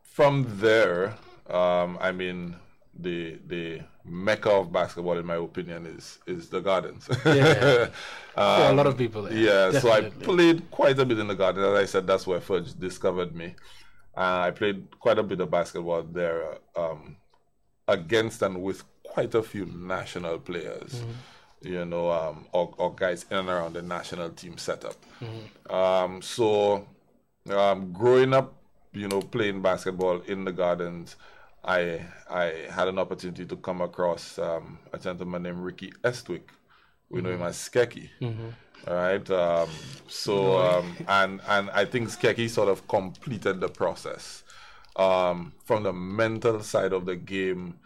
From there, I mean, the mecca of basketball, in my opinion, is the Gardens. For a lot of people. Definitely. So I played quite a bit in the Gardens. As I said, that's where Fudge discovered me. I played quite a bit of basketball there, against and with quite a few national players, you know, or guys in and around the national team setup. Growing up, you know, playing basketball in the Gardens, I had an opportunity to come across a gentleman named Ricky Estwick. We know him as Skeki. All right. And I think Skeki sort of completed the process from the mental side of the game,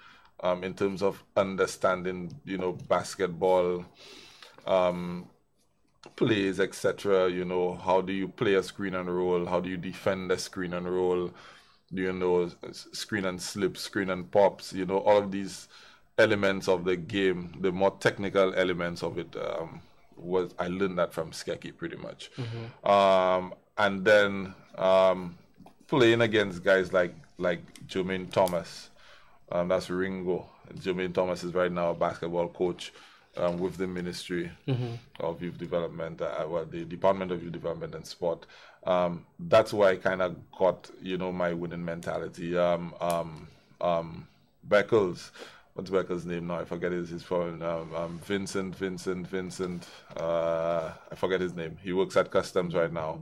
in terms of understanding, you know, basketball plays, etc. You know, how do you play a screen and roll? How do you defend a screen and roll? You know, screen and slip, screen and pops, you know, all of these elements of the game, the more technical elements of it, I learned that from Skeki pretty much. And then playing against guys like Jermaine Thomas, that's Ringo. Jermaine Thomas is right now a basketball coach with the Ministry of Youth Development, the Department of Youth Development and Sport. That's where I kind of got, you know, my winning mentality. Beckles, what's Beckles' name now? I forget his phone. Vincent. I forget his name. He works at Customs right now.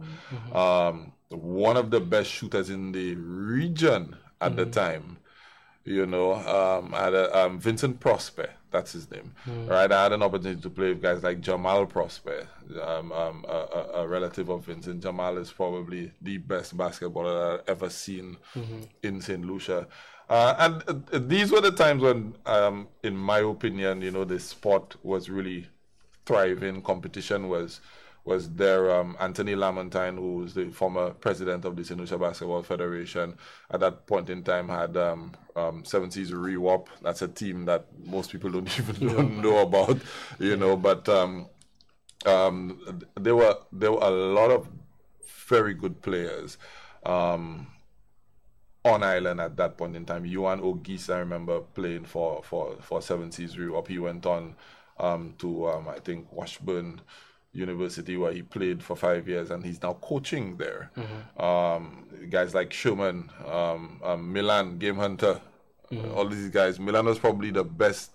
One of the best shooters in the region at the time. You know, I had Vincent Prosper, that's his name. Right, I had an opportunity to play with guys like Jamal Prosper, a relative of Vincent. Jamal is probably the best basketballer I've ever seen in St. Lucia. And these were the times when, in my opinion, you know, the sport was really thriving. Competition was there. Anthony Lamontine, who was the former president of the St. Lucia Basketball Federation, at that point in time had 70s Rewop. That's a team that most people don't even know about, you know. But there were a lot of very good players on island at that point in time. Yuan Ogis, I remember playing for 70s Rewop. He went on to I think Washburn University, where he played for 5 years, and he's now coaching there. Guys like Sherman, Milan, Game Hunter, all these guys. Milan was probably the best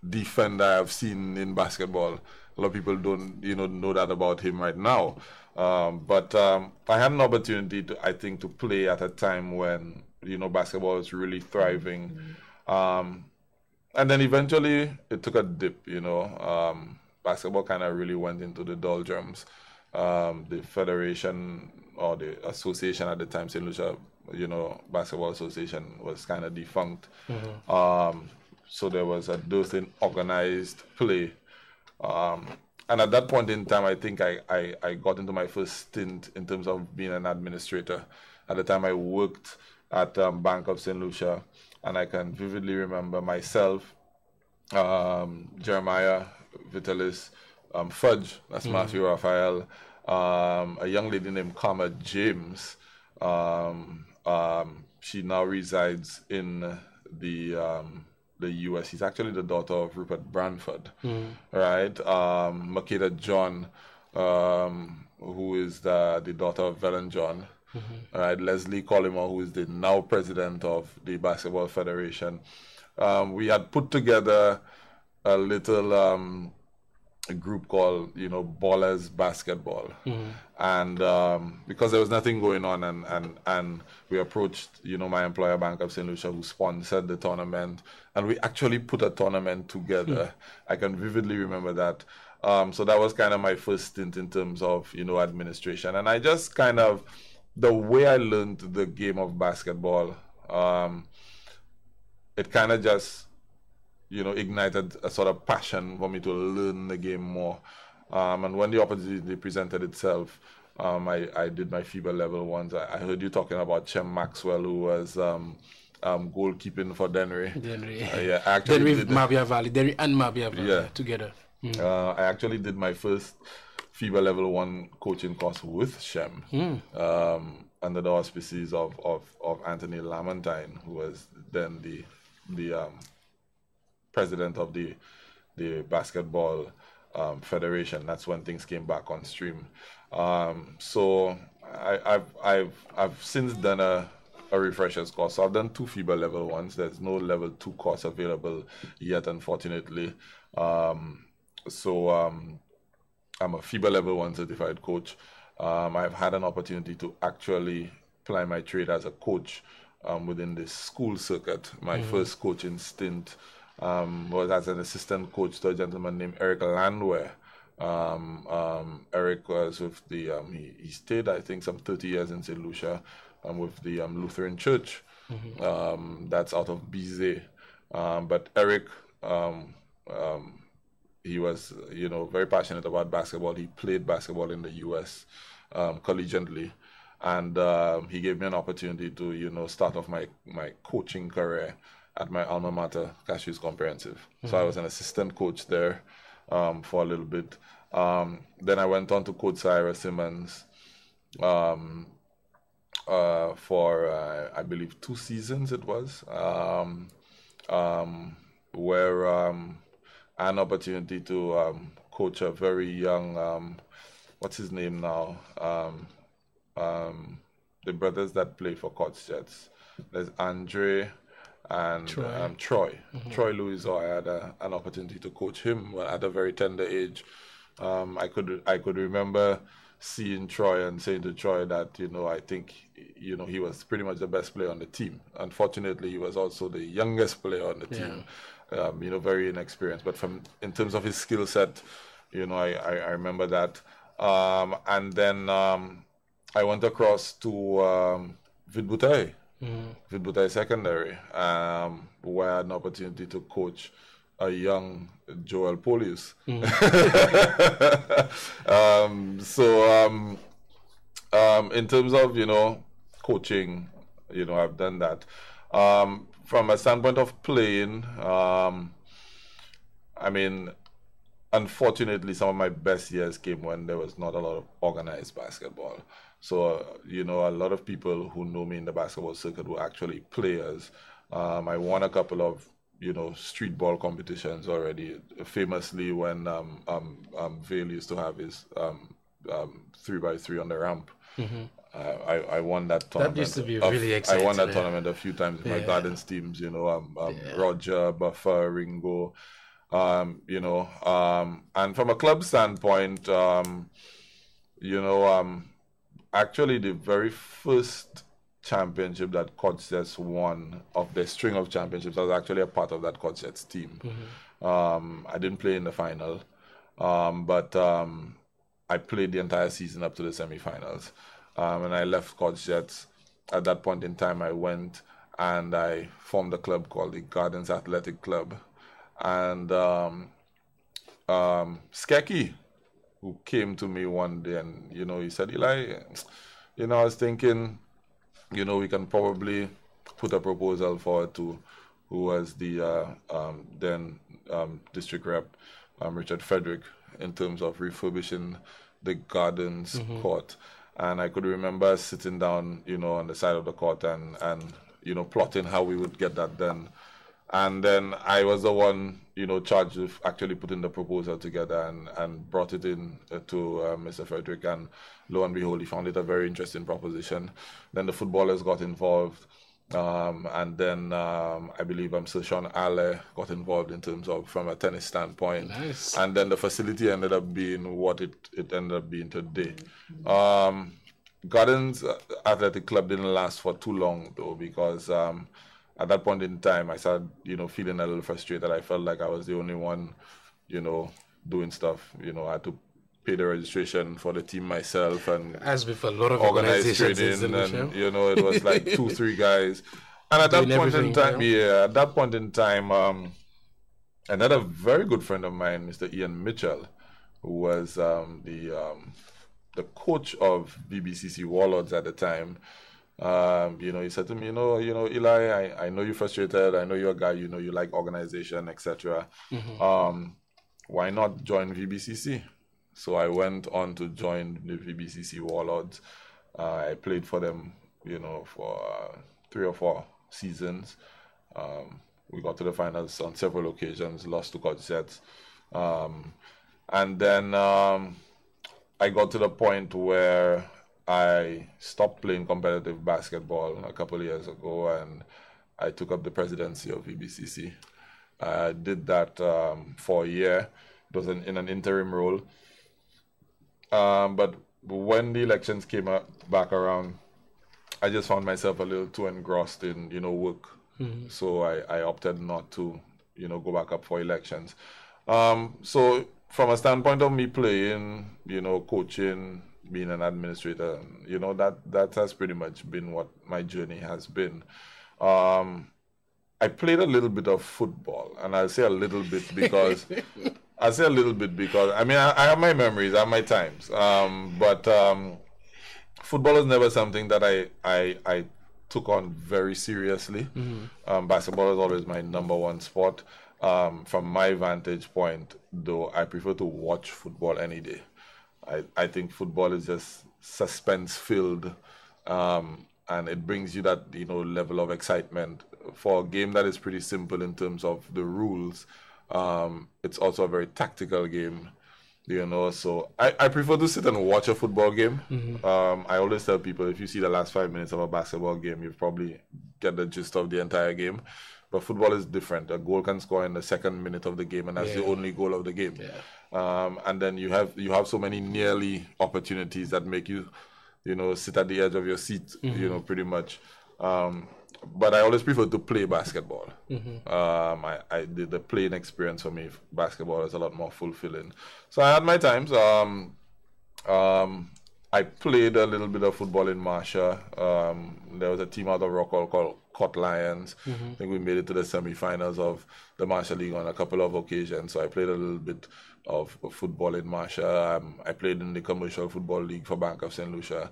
defender I've seen in basketball. A lot of people don't, know that about him right now. But I had an opportunity to play at a time when, basketball was really thriving. And then eventually it took a dip, basketball kind of really went into the doldrums. The federation or the association at the time, St. Lucia, Basketball Association, was kind of defunct. So there was a dearth in organized play. And at that point in time, I think I got into my first stint in terms of being an administrator. At the time, I worked at Bank of St. Lucia, and I can vividly remember myself, Jeremiah, Vitalis, Fudge, that's Matthew Raphael, a young lady named Karma James. She now resides in the U.S. She's actually the daughter of Rupert Branford, right? Makeda John, who is the daughter of Velen John, right? Leslie Collymore, who is the now president of the Basketball Federation. We had put together a little a group called, Ballers Basketball. And because there was nothing going on, and we approached, my employer, Bank of St. Lucia, who sponsored the tournament, and we actually put a tournament together. I can vividly remember that. So that was kind of my first stint in terms of, administration. And I just kind of, the way I learned the game of basketball, it kind of just, ignited a sort of passion for me to learn the game more. And when the opportunity presented itself, I did my FIBA level ones. I heard you talking about Chem Maxwell, who was goalkeeping for Denry. Yeah, actually Denry Mabia Valley, Denry and Mabia Valley together. I actually did my first FIBA level 1 coaching course with Shem, under the auspices of Anthony Lamontine, who was then the president of the basketball federation. That's when things came back on stream. So I've since done a refreshers course. So I've done 2 FIBA level 1s. There's no level 2 course available yet, unfortunately. So I'm a FIBA level 1 certified coach. I've had an opportunity to actually ply my trade as a coach within the school circuit. My first coaching stint was as an assistant coach to a gentleman named Eric Landwehr. Eric was with the, he stayed, I think, some 30 years in St. Lucia with the Lutheran Church. That's out of Bizet. But Eric, he was, very passionate about basketball. He played basketball in the U.S. Collegiately. And he gave me an opportunity to, start off my coaching career at my alma mater, Cashews Comprehensive. So I was an assistant coach there for a little bit. Then I went on to coach Cyrus Simmons for, I believe, 2 seasons it was, where I had an opportunity to coach a very young, what's his name now? The brothers that play for Cots Jets. There's Andre and Troy. Troy Louis. I had an opportunity to coach him at a very tender age. I could remember seeing Troy and saying to Troy that, I think, he was pretty much the best player on the team. Unfortunately, he was also the youngest player on the team. Very inexperienced. But in terms of his skill set, I remember that. And then I went across to Vidbutai. Vidbutai Secondary, where I had an opportunity to coach a young Joel Polius. In terms of, coaching, I've done that. From a standpoint of playing, unfortunately, some of my best years came when there was not a lot of organized basketball. So, a lot of people who know me in the basketball circuit were actually players. I won a couple of, street ball competitions already, famously when Vale used to have his 3x3 on the ramp. I won that tournament. That used to be really exciting. I won that tournament a few times with my Gardens teams, Roger, Buffer, Ringo. And from a club standpoint, actually the very first championship that Codsets won of the string of championships, I was actually a part of that Codsets team. I didn't play in the final, but I played the entire season up to the semi-finals. And I left Codsets. At that point in time, I went and I formed a club called the Gardens Athletic Club. And Skeki, who came to me one day and, he said, Eli, I was thinking, we can probably put a proposal forward to who was the then district rep, Richard Frederick, in terms of refurbishing the Gardens court. And I could remember sitting down, on the side of the court and plotting how we would get that done. And then I was the one, charged with actually putting the proposal together and brought it in to Mr. Frederick. And lo and behold, he found it a very interesting proposition. Then the footballers got involved. And then I believe Sir Sean Ale got involved in terms of from a tennis standpoint. Nice. And then the facility ended up being what it ended up being today. Gardens Athletic Club didn't last for too long though, because at that point in time I started, feeling a little frustrated. I felt like I was the only one, doing stuff. I had to pay the registration for the team myself and as with a lot of organized training, and it was like 2-3 guys. And at that point in time, another very good friend of mine, Mr. Ian Mitchell, who was the coach of BBCC Warlords at the time. He said to me, Eli, I know you're frustrated. I know you're a guy, you like organization, etc. Why not join VBCC? So I went on to join the VBCC Warlords. I played for them, for 3 or 4 seasons. We got to the finals on several occasions, lost to Codsets. And then I got to the point where I stopped playing competitive basketball a couple of years ago, and I took up the presidency of VBCC. I did that for a year. It was in an interim role. But when the elections came back around, I just found myself a little too engrossed in, work. So I opted not to, go back up for elections. So from a standpoint of me playing, coaching, being an administrator, that has pretty much been what my journey has been. I played a little bit of football, and I'll say a little bit because I have my memories, I have my times. But football was never something that I took on very seriously. Basketball is always my number one sport. From my vantage point, though, I prefer to watch football any day. I think football is just suspense-filled, and it brings you that level of excitement. For a game that is pretty simple in terms of the rules, it's also a very tactical game, so I prefer to sit and watch a football game. I always tell people, if you see the last 5 minutes of a basketball game, you probably get the gist of the entire game. But football is different. A goal can score in the second minute of the game, and that's the only goal of the game. And then you have so many nearly opportunities that make you, sit at the edge of your seat, pretty much. But I always prefer to play basketball. I did the playing experience for me. Basketball is a lot more fulfilling. So I had my times. I played a little bit of football in Marsha. There was a team out of Rockall called Cot Lions. I think we made it to the semi-finals of the Marsha League on a couple of occasions. So I played a little bit of football in Marsha. I played in the Commercial Football League for Bank of St. Lucia.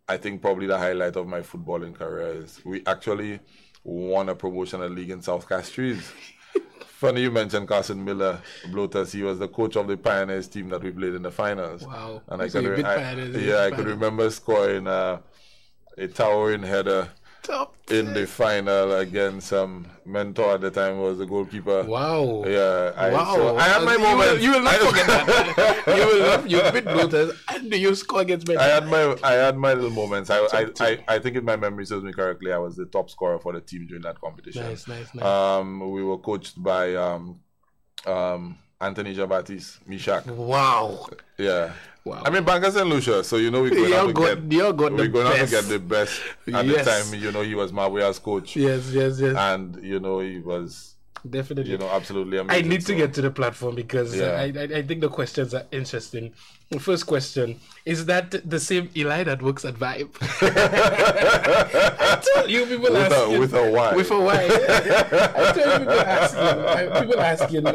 I think probably the highlight of my footballing career is we actually won a promotional league in South Castries. Funny you mentioned Carson Miller, Bloaters. He was the coach of the Pioneers team that we played in the finals. Wow. And I could remember scoring a towering header in the final against mentor at the time was the goalkeeper. Wow. Yeah. Wow. I had my moments. You will not forget that. You beat Bloaters and you score against mentor. I had my little moments. I think if my memory serves me correctly, I was the top scorer for the team during that competition. Nice. We were coached by Anthony Jabatis, Mishak. Wow. Yeah. Wow. I mean, Bankers and Lucia, so we're going to have to get the best. At the time, he was Mabuya's coach. Yes. And, he was definitely, absolutely amazing. I need to get to the platform because I think the questions are interesting. The first question, is that the same Eli that works at Vibe? I told you people asking. With a Y. With a Y. I told you people asking.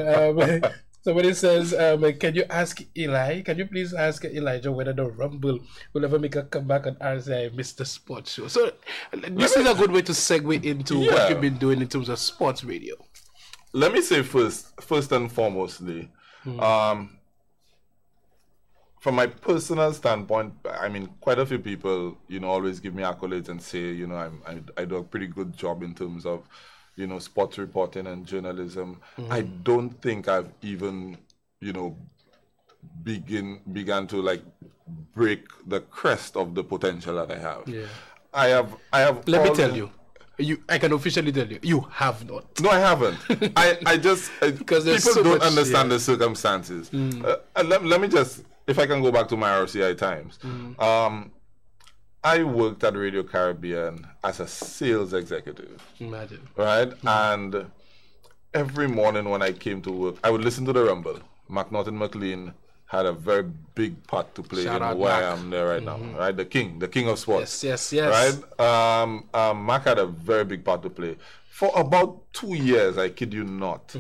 Somebody says, can you ask Eli? Can you please ask Elijah whether the Rumble will ever make a comeback on RCI Mr. Sports Show? So this is a good way to segue into what you've been doing in terms of sports radio. Let me say first and foremostly, from my personal standpoint, I mean, quite a few people, always give me accolades and say, I do a pretty good job in terms of, sports reporting and journalism. I don't think I've even, began to like break the crest of the potential that I have. Yeah. I have. Let me tell you. I can officially tell you, you have not. No, I haven't. I just because people don't understand the circumstances. Let me just, if I can go back to my RCI times. I worked at Radio Caribbean as a sales executive. Imagine. Right? And every morning when I came to work, I would listen to the Rumble. McNaughton McLean had a very big part to play in why I'm there right now. Right? The king of sports. Yes. Right? Mac had a very big part to play. For about 2 years, I kid you not,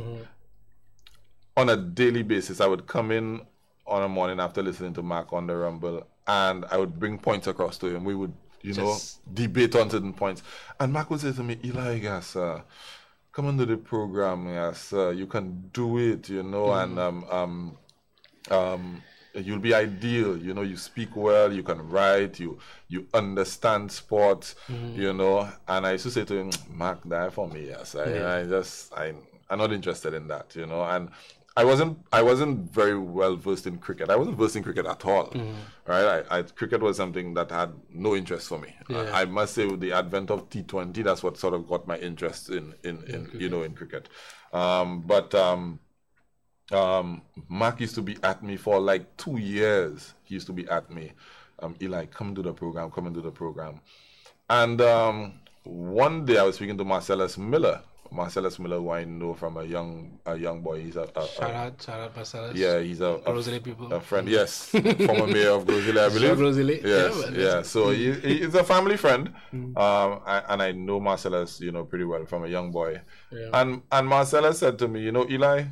on a daily basis, I would come in on a morning after listening to Mac on the Rumble, and I would bring points across to him. We would, debate on certain points. And Mac would say to me, Eli, yes, come on to the program, yes, you can do it, and you'll be ideal, you speak well, you can write, you understand sports, and I used to say to him, Mac, that for me, yes, I'm not interested in that, and I wasn't very well versed in cricket. I wasn't versed in cricket at all, right? Cricket was something that had no interest for me. Yeah. I must say, with the advent of T20, that's what sort of got my interest in cricket. Mark used to be at me for like 2 years. He used to be at me, Eli, come and do the program. And one day I was speaking to Marcellus Miller, who I know from a young boy. He's shout out Marcellus. Yeah, he's a friend. Yes, former mayor of Grosile, I believe. Grosile. Yes. So he's a family friend, and I know Marcellus, pretty well from a young boy. Yeah. And Marcellus said to me, Eli,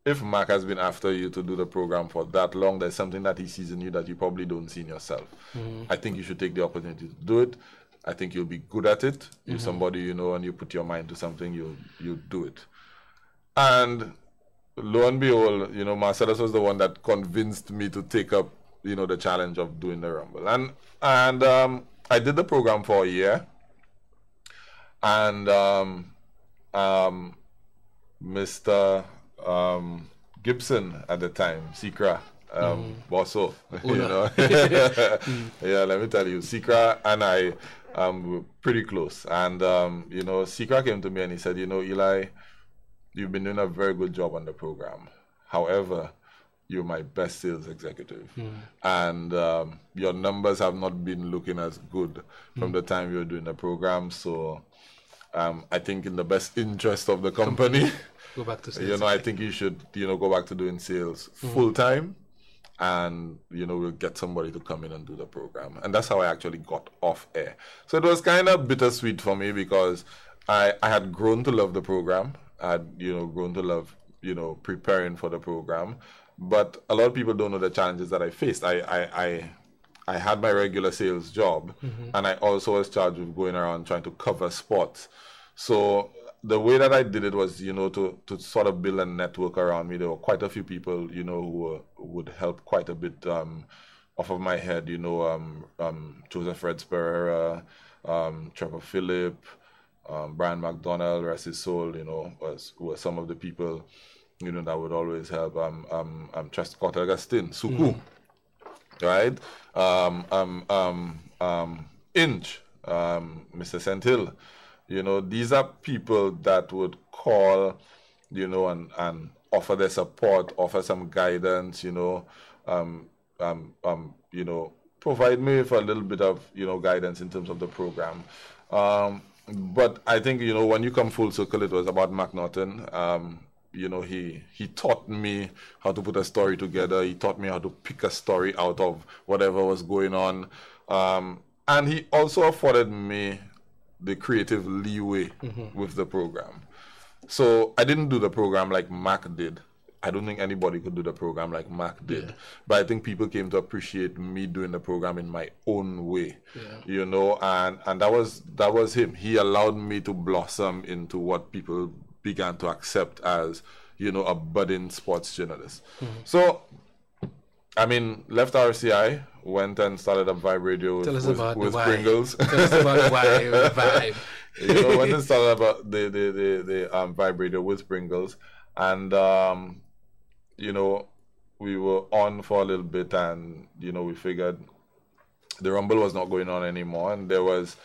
if Mac has been after you to do the program for that long, there's something that he sees in you that you probably don't see in yourself. I think you should take the opportunity to do it. I think you'll be good at it. If somebody, and you put your mind to something, you'll do it. And lo and behold, Marcellus was the one that convinced me to take up, the challenge of doing the Rumble. And I did the program for a year. And Mr. Gibson at the time, Sikra, Bosso, yeah, let me tell you, Sikra and I were pretty close. And, Sikra came to me and he said, Eli, you've been doing a very good job on the program. However, you're my best sales executive. And your numbers have not been looking as good from the time you were doing the program. So I think in the best interest of the company, go back to sales. I think you should, go back to doing sales full time, and we'll get somebody to come in and do the program. And that's how I actually got off air. So it was kind of bittersweet for me because I had grown to love the program. I had, grown to love, preparing for the program. But a lot of people don't know the challenges that I faced. I had my regular sales job, and I also was charged with going around trying to cover sports. So the way that I did it was, to sort of build a network around me. There were quite a few people, who would help quite a bit off of my head. Joseph Reds Pereira, Trevor Phillip, Brian McDonald, rest his soul, were some of the people, that would always help. Scott Augustine, Suku, right? Inch, Mr. St. Hill. These are people that would call you know, and offer their support, offer some guidance, you know, you know, provide me with a little bit of, you know, guidance in terms of the program. But I think, you know, when you come full circle, it was about Mark Norton. You know, he taught me how to put a story together. He taught me how to pick a story out of whatever was going on. And he also afforded me the creative leeway with the program. So I didn't do the program like Mac did. I don't think anybody could do the program like Mac did. Yeah. But I think people came to appreciate me doing the program in my own way. Yeah. You know, and that was him. He allowed me to blossom into what people began to accept as, you know, a budding sports journalist. So, I mean, left RCI, went and started a Vibe Radio with Pringles. Tell us about the Vibe. You know, went and started about the Vibe Radio with Pringles. And, you know, we were on for a little bit, and, you know, we figured the Rumble was not going on anymore. And there was